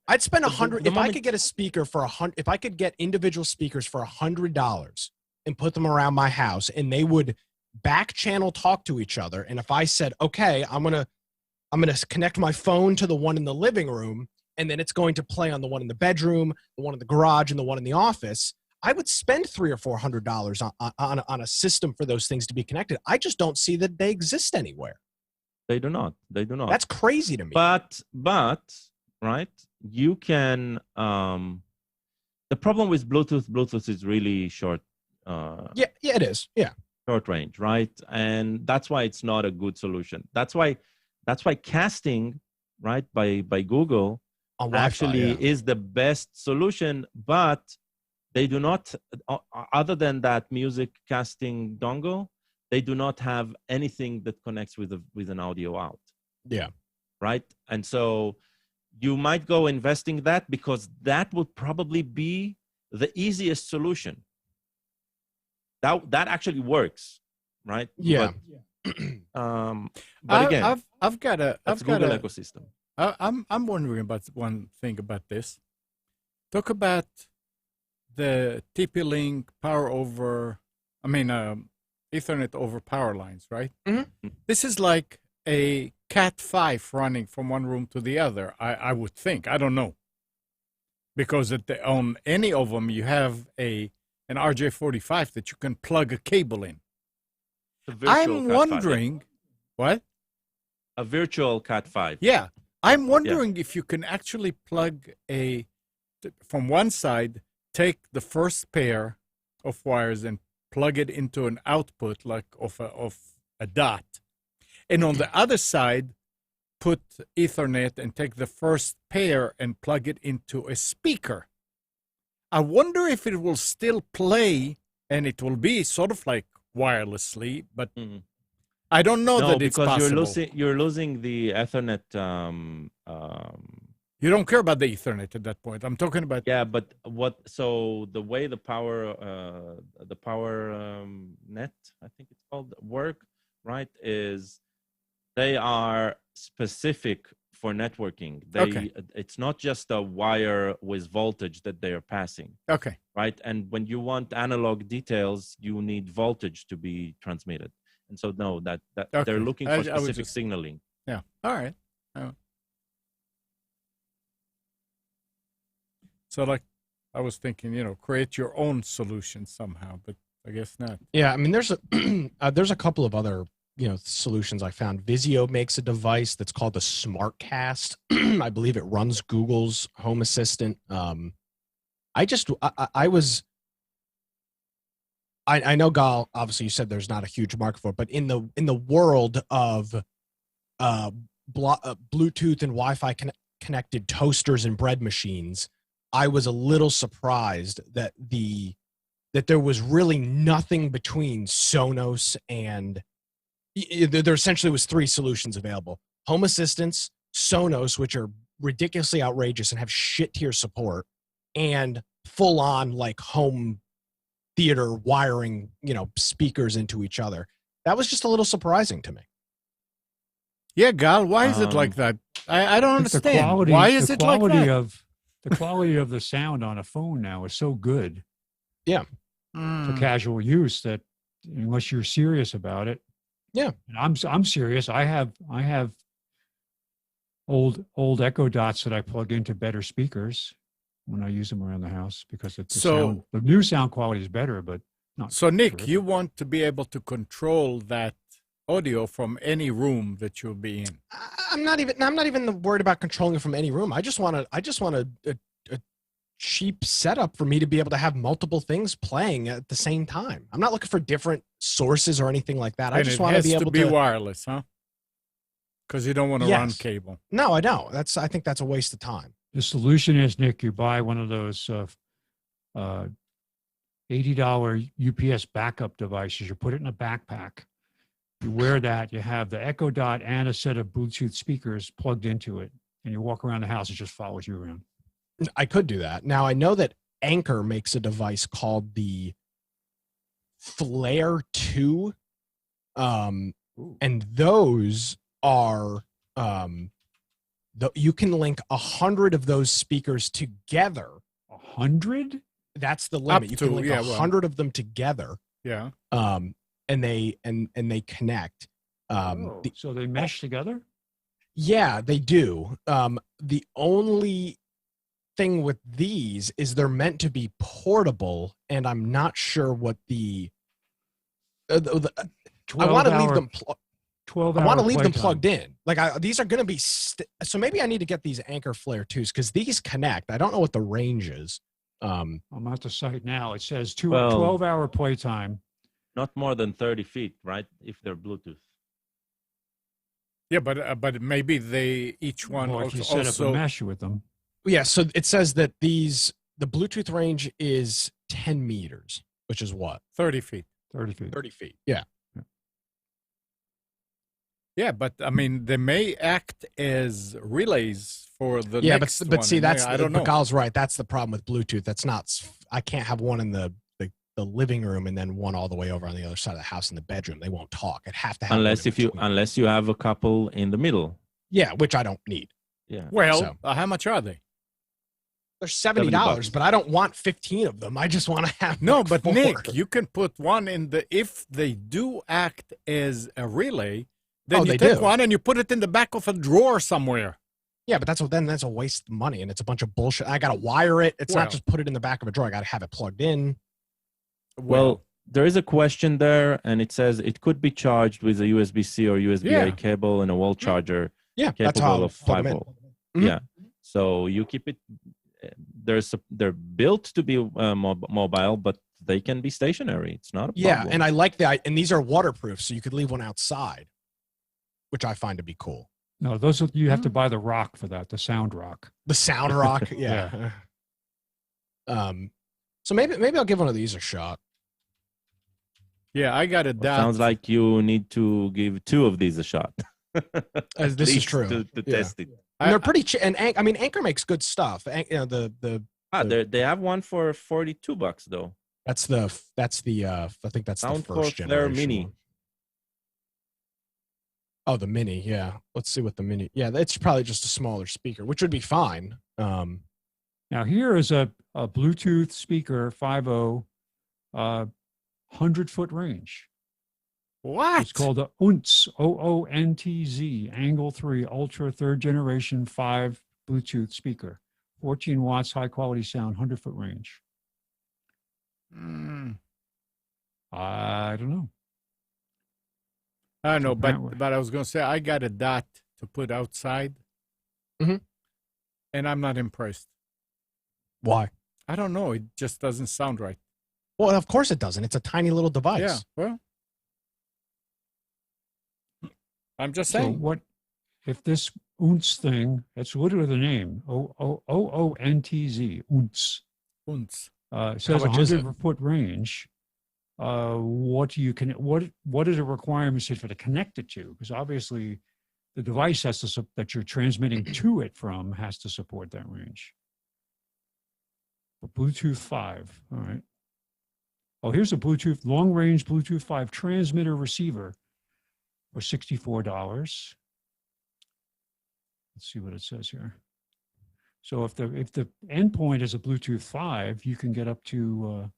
I'd spend $100 if I could get a speaker for $100. If I could get individual speakers for $100 and put them around my house, and they would back channel talk to each other. And if I said, okay, I'm gonna connect my phone to the one in the living room, and then it's going to play on the one in the bedroom, the one in the garage, and the one in the office, I would spend $300 or $400 on a system for those things to be connected. I just don't see that they exist anywhere. They do not. That's crazy to me. But right, you can. The problem with Bluetooth is really short. Yeah, it is. Yeah, short range, right? And that's why it's not a good solution. That's why casting, right, by Google actually is the best solution, but they do not, other than that music casting dongle, they do not have anything that connects with an audio out. Yeah. Right? And so you might go investing that, because that would probably be the easiest solution. That actually works, right? Yeah. But again, I've got Google ecosystem. I'm wondering about one thing about this. talk about the TP-Link power over, Ethernet over power lines, right? Mhm. This is like a Cat5 running from one room to the other, I would think. I don't know. Because on any of them, you have an RJ45 that you can plug a cable in. The virtual I'm Cat5, wondering, what? a virtual Cat5. Yeah, I'm wondering if you can actually plug from one side, take the first pair of wires and plug it into an output like of a dot, and on the other side, put Ethernet and take the first pair and plug it into a speaker. I wonder if it will still play, and it will be sort of like wirelessly, but Mhm. I don't know No, that it's because possible. you're losing the Ethernet. You don't care about the Ethernet at that point. I'm talking about Yeah, but so the way the power net, I think it's called, work, right, is they are specific for networking. Okay. It's not just a wire with voltage that they are passing, okay. right? And when you want analog details, you need voltage to be transmitted. And so no, that Okay. they're looking I for was specific just- signaling. Yeah. All right. So, like, I was thinking, create your own solution somehow, but I guess not. Yeah, I mean, there's a couple of other solutions I found. Vizio makes a device that's called the SmartCast. I believe it runs Google's Home Assistant. I know, Gal, obviously you said there's not a huge market for it, but in the world of Bluetooth and Wi-Fi connected toasters and bread machines, I was a little surprised that there was really nothing between Sonos and there essentially was three solutions available: Home Assistants, Sonos, which are ridiculously outrageous and have shit tier support, and full on like home theater wiring, speakers into each other. That was just a little surprising to me. Yeah, Gal, why is it like that? I don't understand. Why is it like that? The quality of the sound on a phone now is so good Yeah. for casual use that unless you're serious about it. Yeah. And I'm serious. I have old Echo Dots that I plug into better speakers when I use them around the house because the new sound quality is better, but not. So, Nick, terrific. you want to be able to control that audio from any room that you'll be in. I'm not even worried about controlling it from any room. I just want a cheap setup for me to be able to have multiple things playing at the same time. I'm not looking for different sources or anything like that. I just want to be able to be wireless, huh? Because you don't want to run cable. No, I don't. I think that's a waste of time. The solution is, Nick, you buy one of those $80 UPS backup devices. You put it in a backpack. You wear that. You have the Echo Dot and a set of Bluetooth speakers plugged into it, and you walk around the house. It just follows you around. I could do that. Now, I know that Anker makes a device called the Flare 2, and those are you can link 100 of those speakers together. 100? That's the limit. You can link 100 of them together. Yeah. And they connect. So they mesh together? Yeah, they do. The only thing with these is they're meant to be portable, and I'm not sure what I want to leave them. 12 I want to hour leave them playtime. plugged in. Like these are going to be. So maybe I need to get these Anker Flare 2s because these connect. I don't know what the range is. I'm at the site now. It says 12-hour playtime. Not more than 30 feet, right? If they're Bluetooth. Yeah, but maybe they each one Or if you set up a mesh with them. Yeah, so it says that the Bluetooth range is 10 meters, which is what? 30 feet. 30 feet. 30 feet. Yeah. Yeah, but I mean, they may act as relays for the next but one. see, I don't know. Gal's right. That's the problem with Bluetooth. That's not. I can't have one in the living room and then one all the way over on the other side of the house in the bedroom. They won't talk. I'd have to have unless you have a couple in the middle. Yeah, which I don't need. Yeah. Well, how much are they? They're $70, but I don't want 15 of them. I just want to have No, like but 4. Nick, you can put one in the, if they do act as a relay, then you they take do. one and you put it in the back of a drawer somewhere. Yeah, but that's a waste of money, and it's a bunch of bullshit. I got to wire it. It's Well. not just put it in the back of a drawer. I got to have it plugged in. Well, there is a question there, and it says it could be charged with a USB-C or USB-A Yeah. cable and a wall charger Yeah, that's how capable of plug 'em 5 in. volt. Mhm. Yeah. So you keep it. They're built to be mobile, but they can be stationary. It's not a problem. Yeah, and I like that. And these are waterproof, so you could leave one outside, which I find to be cool. No, those are, you have to buy the rock for that, the sound rock. The sound rock, yeah. So maybe I'll give one of these a shot. Yeah, I got a Well, dot. sounds like you need to give 2 of these a shot. This is least true. to Yeah. test it. And they're pretty cheap. And I mean, Anchor makes good stuff. They have one for $42 though. That's the I think that's the Soundcore first Flare generation Mini. one. Oh, the Mini, yeah. Let's see what the Mini. Yeah, it's probably just a smaller speaker, which would be fine. Now here is a Bluetooth speaker 5.0, 100-foot range. What? It's called the UNTZ, OONTZ, Angle 3 Ultra 3rd Generation 5 Bluetooth speaker. 14 watts, high quality sound, 100-foot range. Mm, I don't know. I don't know, Apparently. but I was going to say, I got a dot to put outside. Mhm. And I'm not impressed. Why? I don't know. It just doesn't sound right. Well, of course it doesn't. It's a tiny little device. Yeah, well. I'm just So saying. what if this UNTZ thing, it's literally the name, OONTZ, UNTZ. Unz. It says much is it? 100-foot range. What is a requirement for to connect it to? Because obviously the device has to that you're transmitting to it from has to support that range. But Bluetooth 5, all right. Oh, here's a Bluetooth long-range Bluetooth 5 transmitter receiver for $64. Let's see what it says here. So if the endpoint is a Bluetooth 5, you can get up to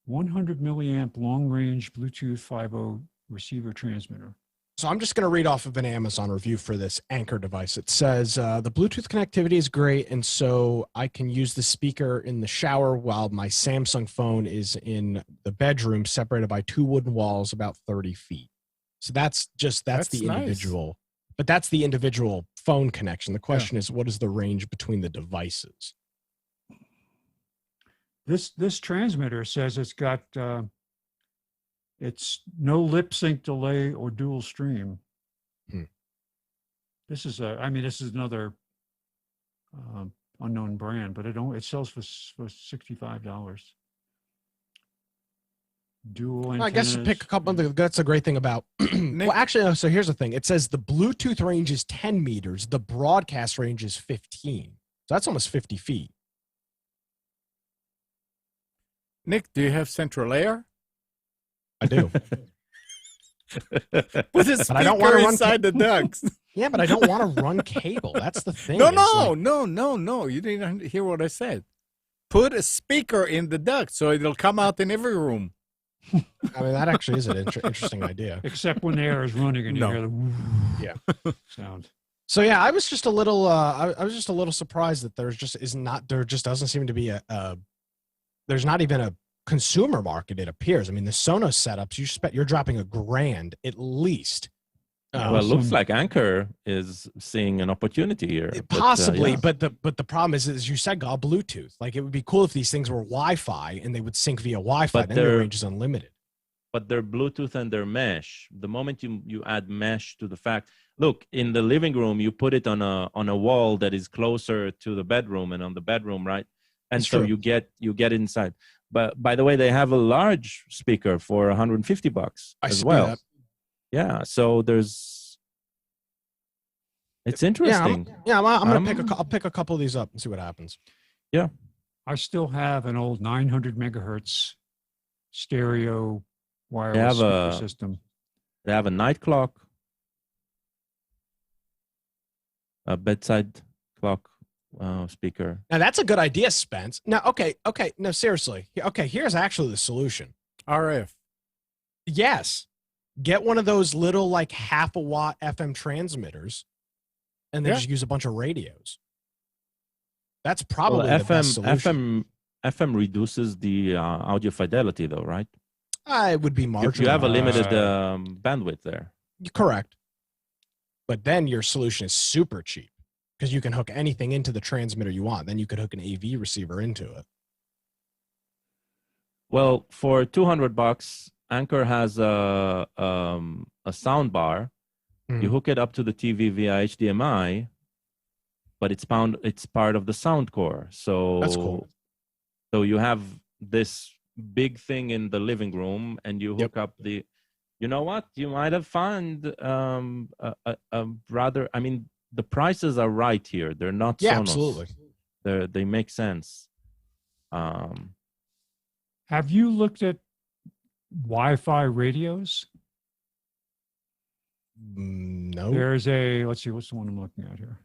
100 milliamp long-range Bluetooth 5.0 receiver transmitter. So I'm just going to read off of an Amazon review for this Anchor device. It says the Bluetooth connectivity is great, and so I can use the speaker in the shower while my Samsung phone is in the bedroom, separated by 2 wooden walls about 30 feet. So that's the nice. individual, but that's the individual phone connection. The question is, what is the range between the devices? This transmitter says it's got it's no lip sync delay or dual stream. Hmm. This is another unknown brand, but it sells for $65. Dual antennas. I guess you pick a couple. That's a great thing about. Well, actually, no, so here's the thing. It says the Bluetooth range is 10 meters. The broadcast range is 15. So that's almost 50 feet. Nick, do you have central air? I do. With a I don't wanna speaker run inside the ducts. Yeah, but I don't want to run cable. That's the thing. No, It's like- no. You didn't hear what I said. Put a speaker in the duct so it'll come out in every room. I mean, that actually is an interesting idea. Except when the air is running and you No. hear the Yeah. sound. So yeah, I was just a little. I was just a little surprised that there just doesn't seem to be there's not even a consumer market. It appears. I mean, the Sonos setups you're dropping $1,000 at least. Well, it looks like Anchor is seeing an opportunity here. Possibly, But, but the problem is, as you said, God, Bluetooth. Like, it would be cool if these things were Wi-Fi and they would sync via Wi-Fi. But Then their they're- range is unlimited. but they're Bluetooth and they're mesh. The moment you add mesh to the fact, look, in the living room, you put it on a wall that is closer to the bedroom and on the bedroom, right? And It's so true. you get inside. But by the way, they have a large speaker for $150 I as see well. that. Yeah, so it's interesting. I'll pick a couple of these up and see what happens. I still have an old 900 megahertz stereo wireless have speaker a- system. They have a night clock, a bedside clock speaker. Now that's a good idea, Spence. Now, okay, no, seriously. Okay, here's actually the solution. RF. Yes, get one of those little like half a watt FM transmitters, and then Yeah. just use a bunch of radios. That's probably the best solution. FM reduces the audio fidelity, though, right? It would be marginal. You have a limited bandwidth there. Correct. But then your solution is super cheap because you can hook anything into the transmitter you want. Then you could hook an AV receiver into it. Well, for $200, Anchor has a sound bar. You hook it up to the TV via HDMI, but it's part of the sound core. So that's cool. So you have this big thing in the living room, and you hook up the. You know what? You might have found a rather. I mean, the prices are right here. They're not. Yeah, Sonos. absolutely. They make sense. Have you looked at Wi-Fi radios? No. There's let's see, what's the one I'm looking at here?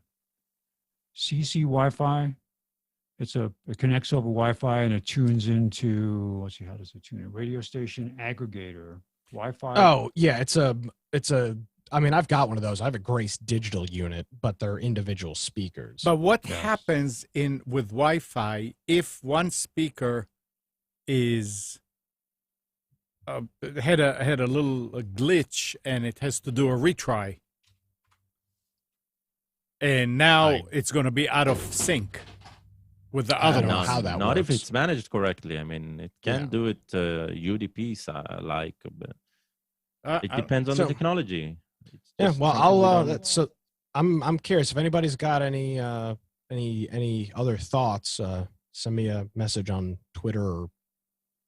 CC Wi-Fi. It connects over Wi-Fi and it tunes into, let's see, how does it tune in? Radio station aggregator, Wi-Fi. Oh, yeah, I mean, I've got one of those. I have a Grace digital unit, but they're individual speakers. But what happens with Wi-Fi if one speaker is had a little glitch and it has to do a retry, and now it's going to be out of sync with the other know one? how that Not works. if it's managed correctly. I mean, it can do it UDP like. But it depends on the technology. Yeah, well, so I'm curious if anybody's got any other thoughts. Send me a message on Twitter or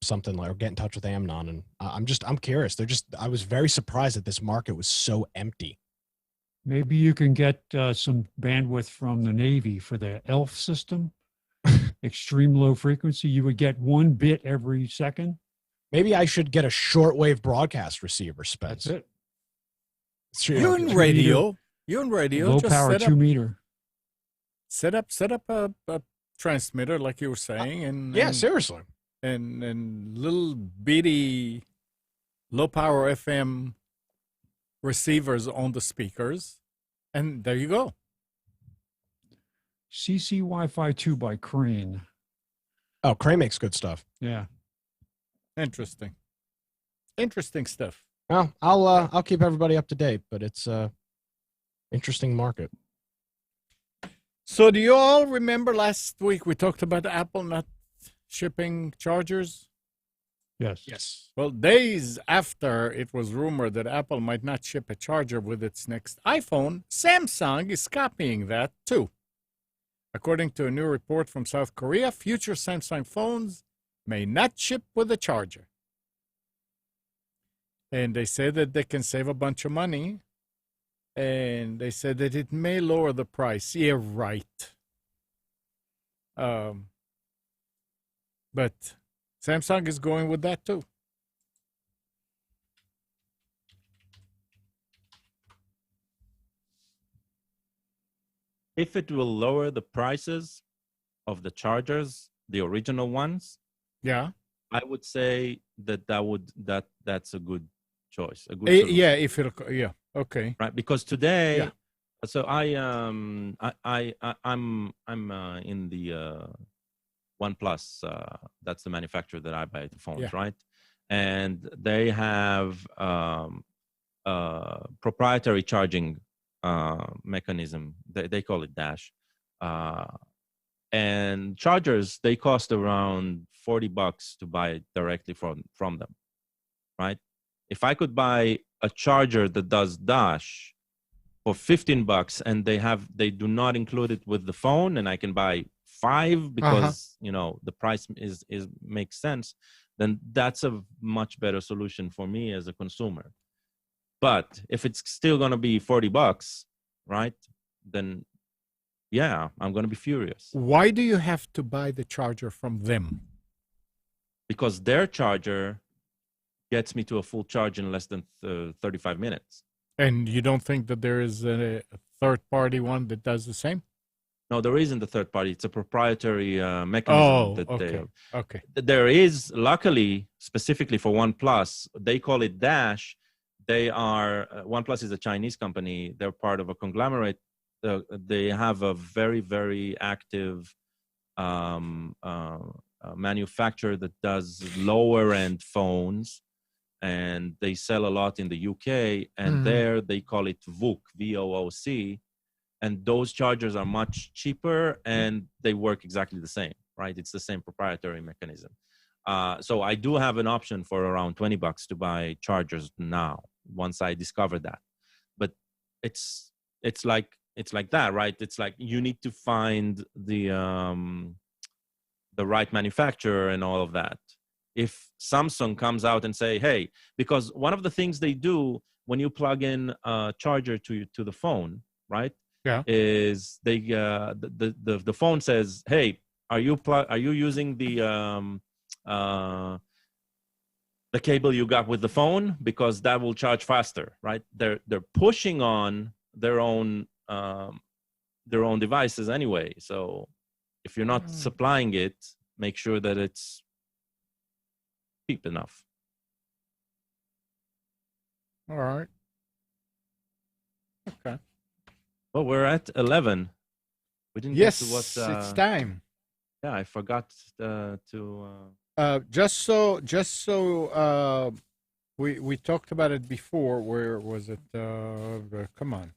something, like, or get in touch with Amnon. And I'm curious. I was very surprised that this market was so empty. Maybe you can get some bandwidth from the Navy for the ELF system, extreme low frequency. You would get 1 bit every second. Maybe I should get a shortwave broadcast receiver, Spence. That's it. You're in radio. You're in radio. Low Just power, set 2 up, meter. set up a transmitter like you were saying, and Seriously. and little bitty low power FM receivers on the speakers, and there you go. CC Wi-Fi 2 by Crane. Oh, Crane makes good stuff. Yeah. Interesting stuff. Well, I'll keep everybody up to date, but it's interesting market. So do you all remember last week we talked about Apple not shipping chargers? Yes. Well, days after it was rumored that Apple might not ship a charger with its next iPhone, Samsung is copying that too. According to a new report from South Korea, future Samsung phones may not ship with a charger. And they say that they can save a bunch of money. And they said that it may lower the price. Yeah, right. But Samsung is going with that too. If it will lower the prices of the chargers, the original ones, Yeah. I would say that's a good choice. A good solution. Yeah, okay. Right, because today, Yeah. so I'm in the OnePlus. That's the manufacturer that I buy the phones, right? And they have proprietary charging mechanism. They call it Dash. And chargers, they cost around $40 to buy directly from them, right? If I could buy a charger that does Dash for $15 and they do not include it with the phone, and I can buy 5 because the price is makes sense, then that's a much better solution for me as a consumer. But if it's still going to be $40, right, then yeah, I'm going to be furious. Why do you have to buy the charger from them? Because their charger gets me to a full charge in less than 35 minutes. And you don't think that there is a third-party one that does the same? No, there isn't a third party. It's a proprietary mechanism. Oh, that okay. Okay. There is, luckily, specifically for OnePlus, they call it Dash. They are, OnePlus is a Chinese company. They're part of a conglomerate. They have a very, very active manufacturer that does lower end phones, and they sell a lot in the UK, and there they call it VOOC, VOOC, and those chargers are much cheaper and they work exactly the same, right? It's the same proprietary mechanism. So I do have an option for around $20 to buy chargers now, once I discovered that. But it's like that, right? It's like you need to find the right manufacturer and all of that. If Samsung comes out and say, hey, because one of the things they do when you plug in a charger to the phone, right? Yeah. Is they the phone says, hey, are you using the cable you got with the phone, because that will charge faster, right? They're pushing on their own devices anyway. So if you're not supplying it, make sure that it's cheap enough. All right. Okay. Well, we're at 11. We didn't Yes, get to what. it's time. Yeah, I forgot to. Just so we talked about it before. Where was it? Come on.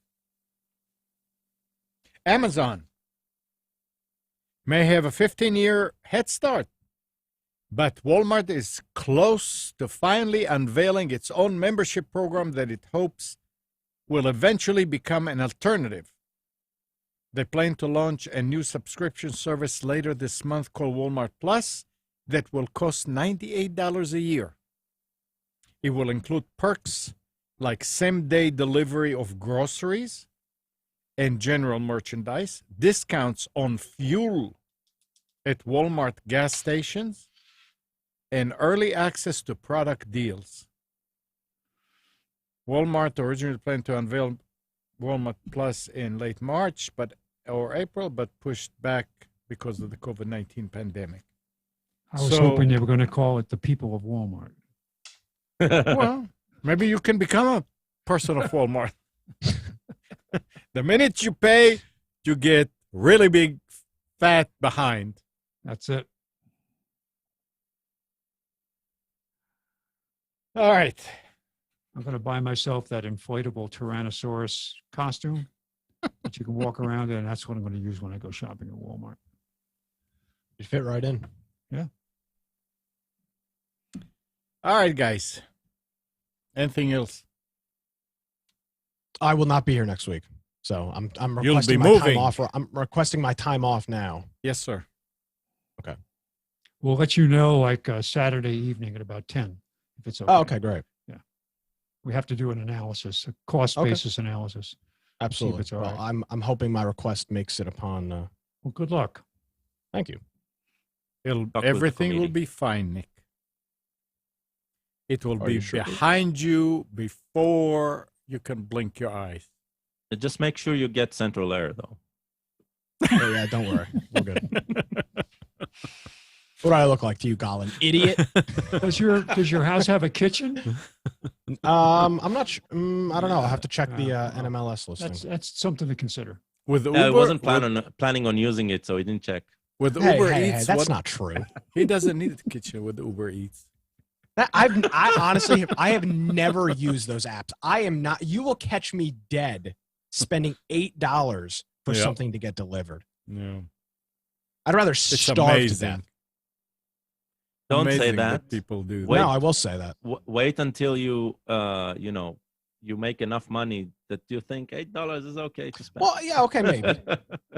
Amazon may have a 15-year head start, but Walmart is close to finally unveiling its own membership program that it hopes will eventually become an alternative. They plan to launch a new subscription service later this month called Walmart Plus that will cost $98 a year. It will include perks like same-day delivery of groceries and general merchandise, discounts on fuel at Walmart gas stations, and early access to product deals. Walmart originally planned to unveil Walmart Plus in late March or April, but pushed back because of the COVID-19 pandemic. I was hoping they were going to call it the people of Walmart. Well, maybe you can become a person of Walmart. The minute you pay, you get really big, fat behind. That's it. All right. I'm going to buy myself that inflatable Tyrannosaurus costume that you can walk around in. And that's what I'm going to use when I go shopping at Walmart. It fit right in. Yeah. All right, guys. Anything else? I will not be here next week, so I'm You'll requesting be my moving. time off. I'm requesting my time off now. Yes, sir. Okay. We'll let you know like Saturday evening at about 10, if it's okay. Oh, okay, great. Yeah. We have to do an analysis, a cost basis analysis. Absolutely. it's all Well, right. I'm hoping my request makes it upon. Well, good luck. Thank you. Talk with the Everything will committee. be fine, Nick. It will Are be you sure? behind you before you can blink your eyes. Just make sure you get central air, though. Oh, yeah, don't worry. We're good. What do I look like to you, Colin? Idiot. Does your house have a kitchen? I'm not sure. I don't know. I'll have to check the NMLS listing. That's something to consider. With Uber, I wasn't planning on using it, so he didn't check. with Hey, Uber hey, Eats, that's not true. he doesn't need a kitchen with Uber Eats. I honestly, I have never used those apps. I am not. You will catch me dead spending $8 for Yep. something to get delivered. No, I'd rather it's starve to amazing. death. Don't say Amazing that. people do. Wait. No, I will say that. Wait until you make enough money that you think $8 is okay to spend. Well, yeah, okay, maybe,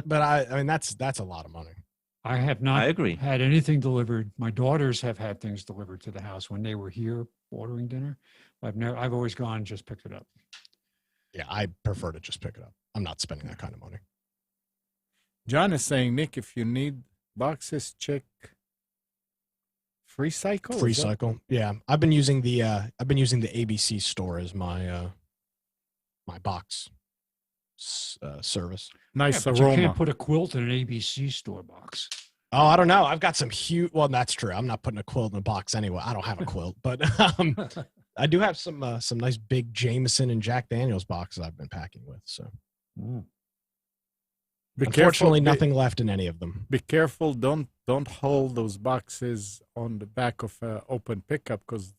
but I mean that's a lot of money. I have not I agree. had anything delivered. My daughters have had things delivered to the house when they were here ordering dinner. I've always gone and just picked it up. Yeah, I prefer to just pick it up. I'm not spending that kind of money. John is saying, Nick, if you need boxes, check Free Cycle. Free is that- Cycle. Yeah, I've been using the ABC store as my my box service. Nice Yeah, but you aroma. can't put a quilt in an ABC store box. Oh, I don't know. I've got some huge. Well, that's true. I'm not putting a quilt in a box anyway. I don't have a quilt, but I do have some nice big Jameson and Jack Daniels boxes I've been packing with. So, unfortunately, nothing left in any of them. Be careful. Don't hold those boxes on the back of an open pickup because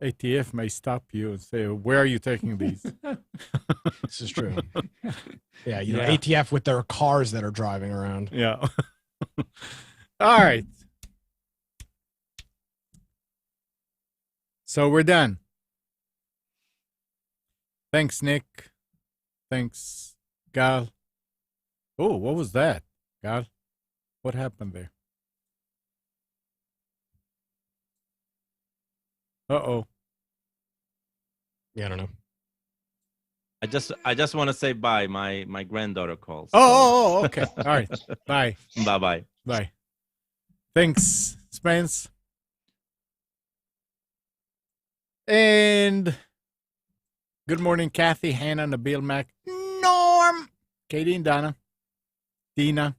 ATF may stop you and say, "Where are you taking these?" This is true. Yeah, you know, ATF with their cars that are driving around. Yeah. All right. So we're done. Thanks, Nick. Thanks, Gal. Oh, what was that, Gal? What happened there? Uh-oh. Yeah, I don't know. I just want to say bye. My granddaughter calls. Oh, okay. All right. Bye. Bye. Bye. Thanks, Spence. And good morning, Kathy, Hannah, Nabil, Mac, Norm, Katie and Donna, Dina,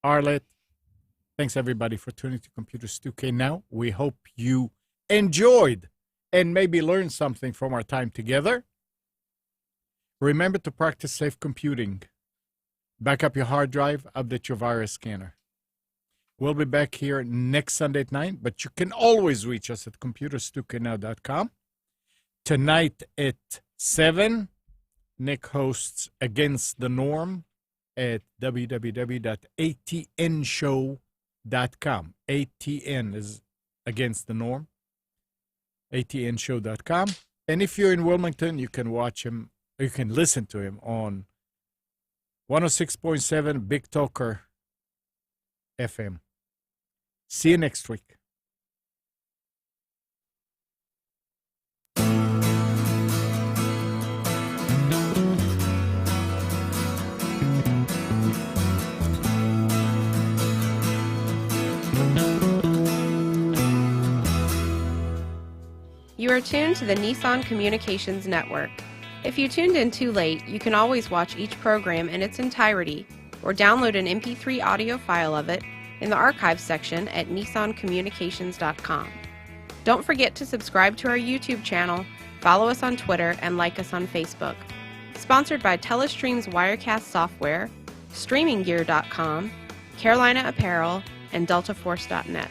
Arlette. Thanks, everybody, for tuning to Computers 2K Now. We hope you enjoyed and maybe learned something from our time together. Remember to practice safe computing. Back up your hard drive, update your virus scanner. We'll be back here next Sunday at 9, but you can always reach us at computers2know.com. Tonight at 7, Nick hosts Against the Norm at www.atnshow.com. ATN is Against the Norm. atnshow.com. And if you're in Wilmington, you can watch him, you can listen to him on 106.7 Big Talker FM. See you next week. You are tuned to the Nissan Communications Network. If you tuned in too late, you can always watch each program in its entirety or download an MP3 audio file of it in the archives section at nissancommunications.com. Don't forget to subscribe to our YouTube channel, follow us on Twitter, and like us on Facebook. Sponsored by Telestream's Wirecast software, StreamingGear.com, Carolina Apparel, and DeltaForce.net.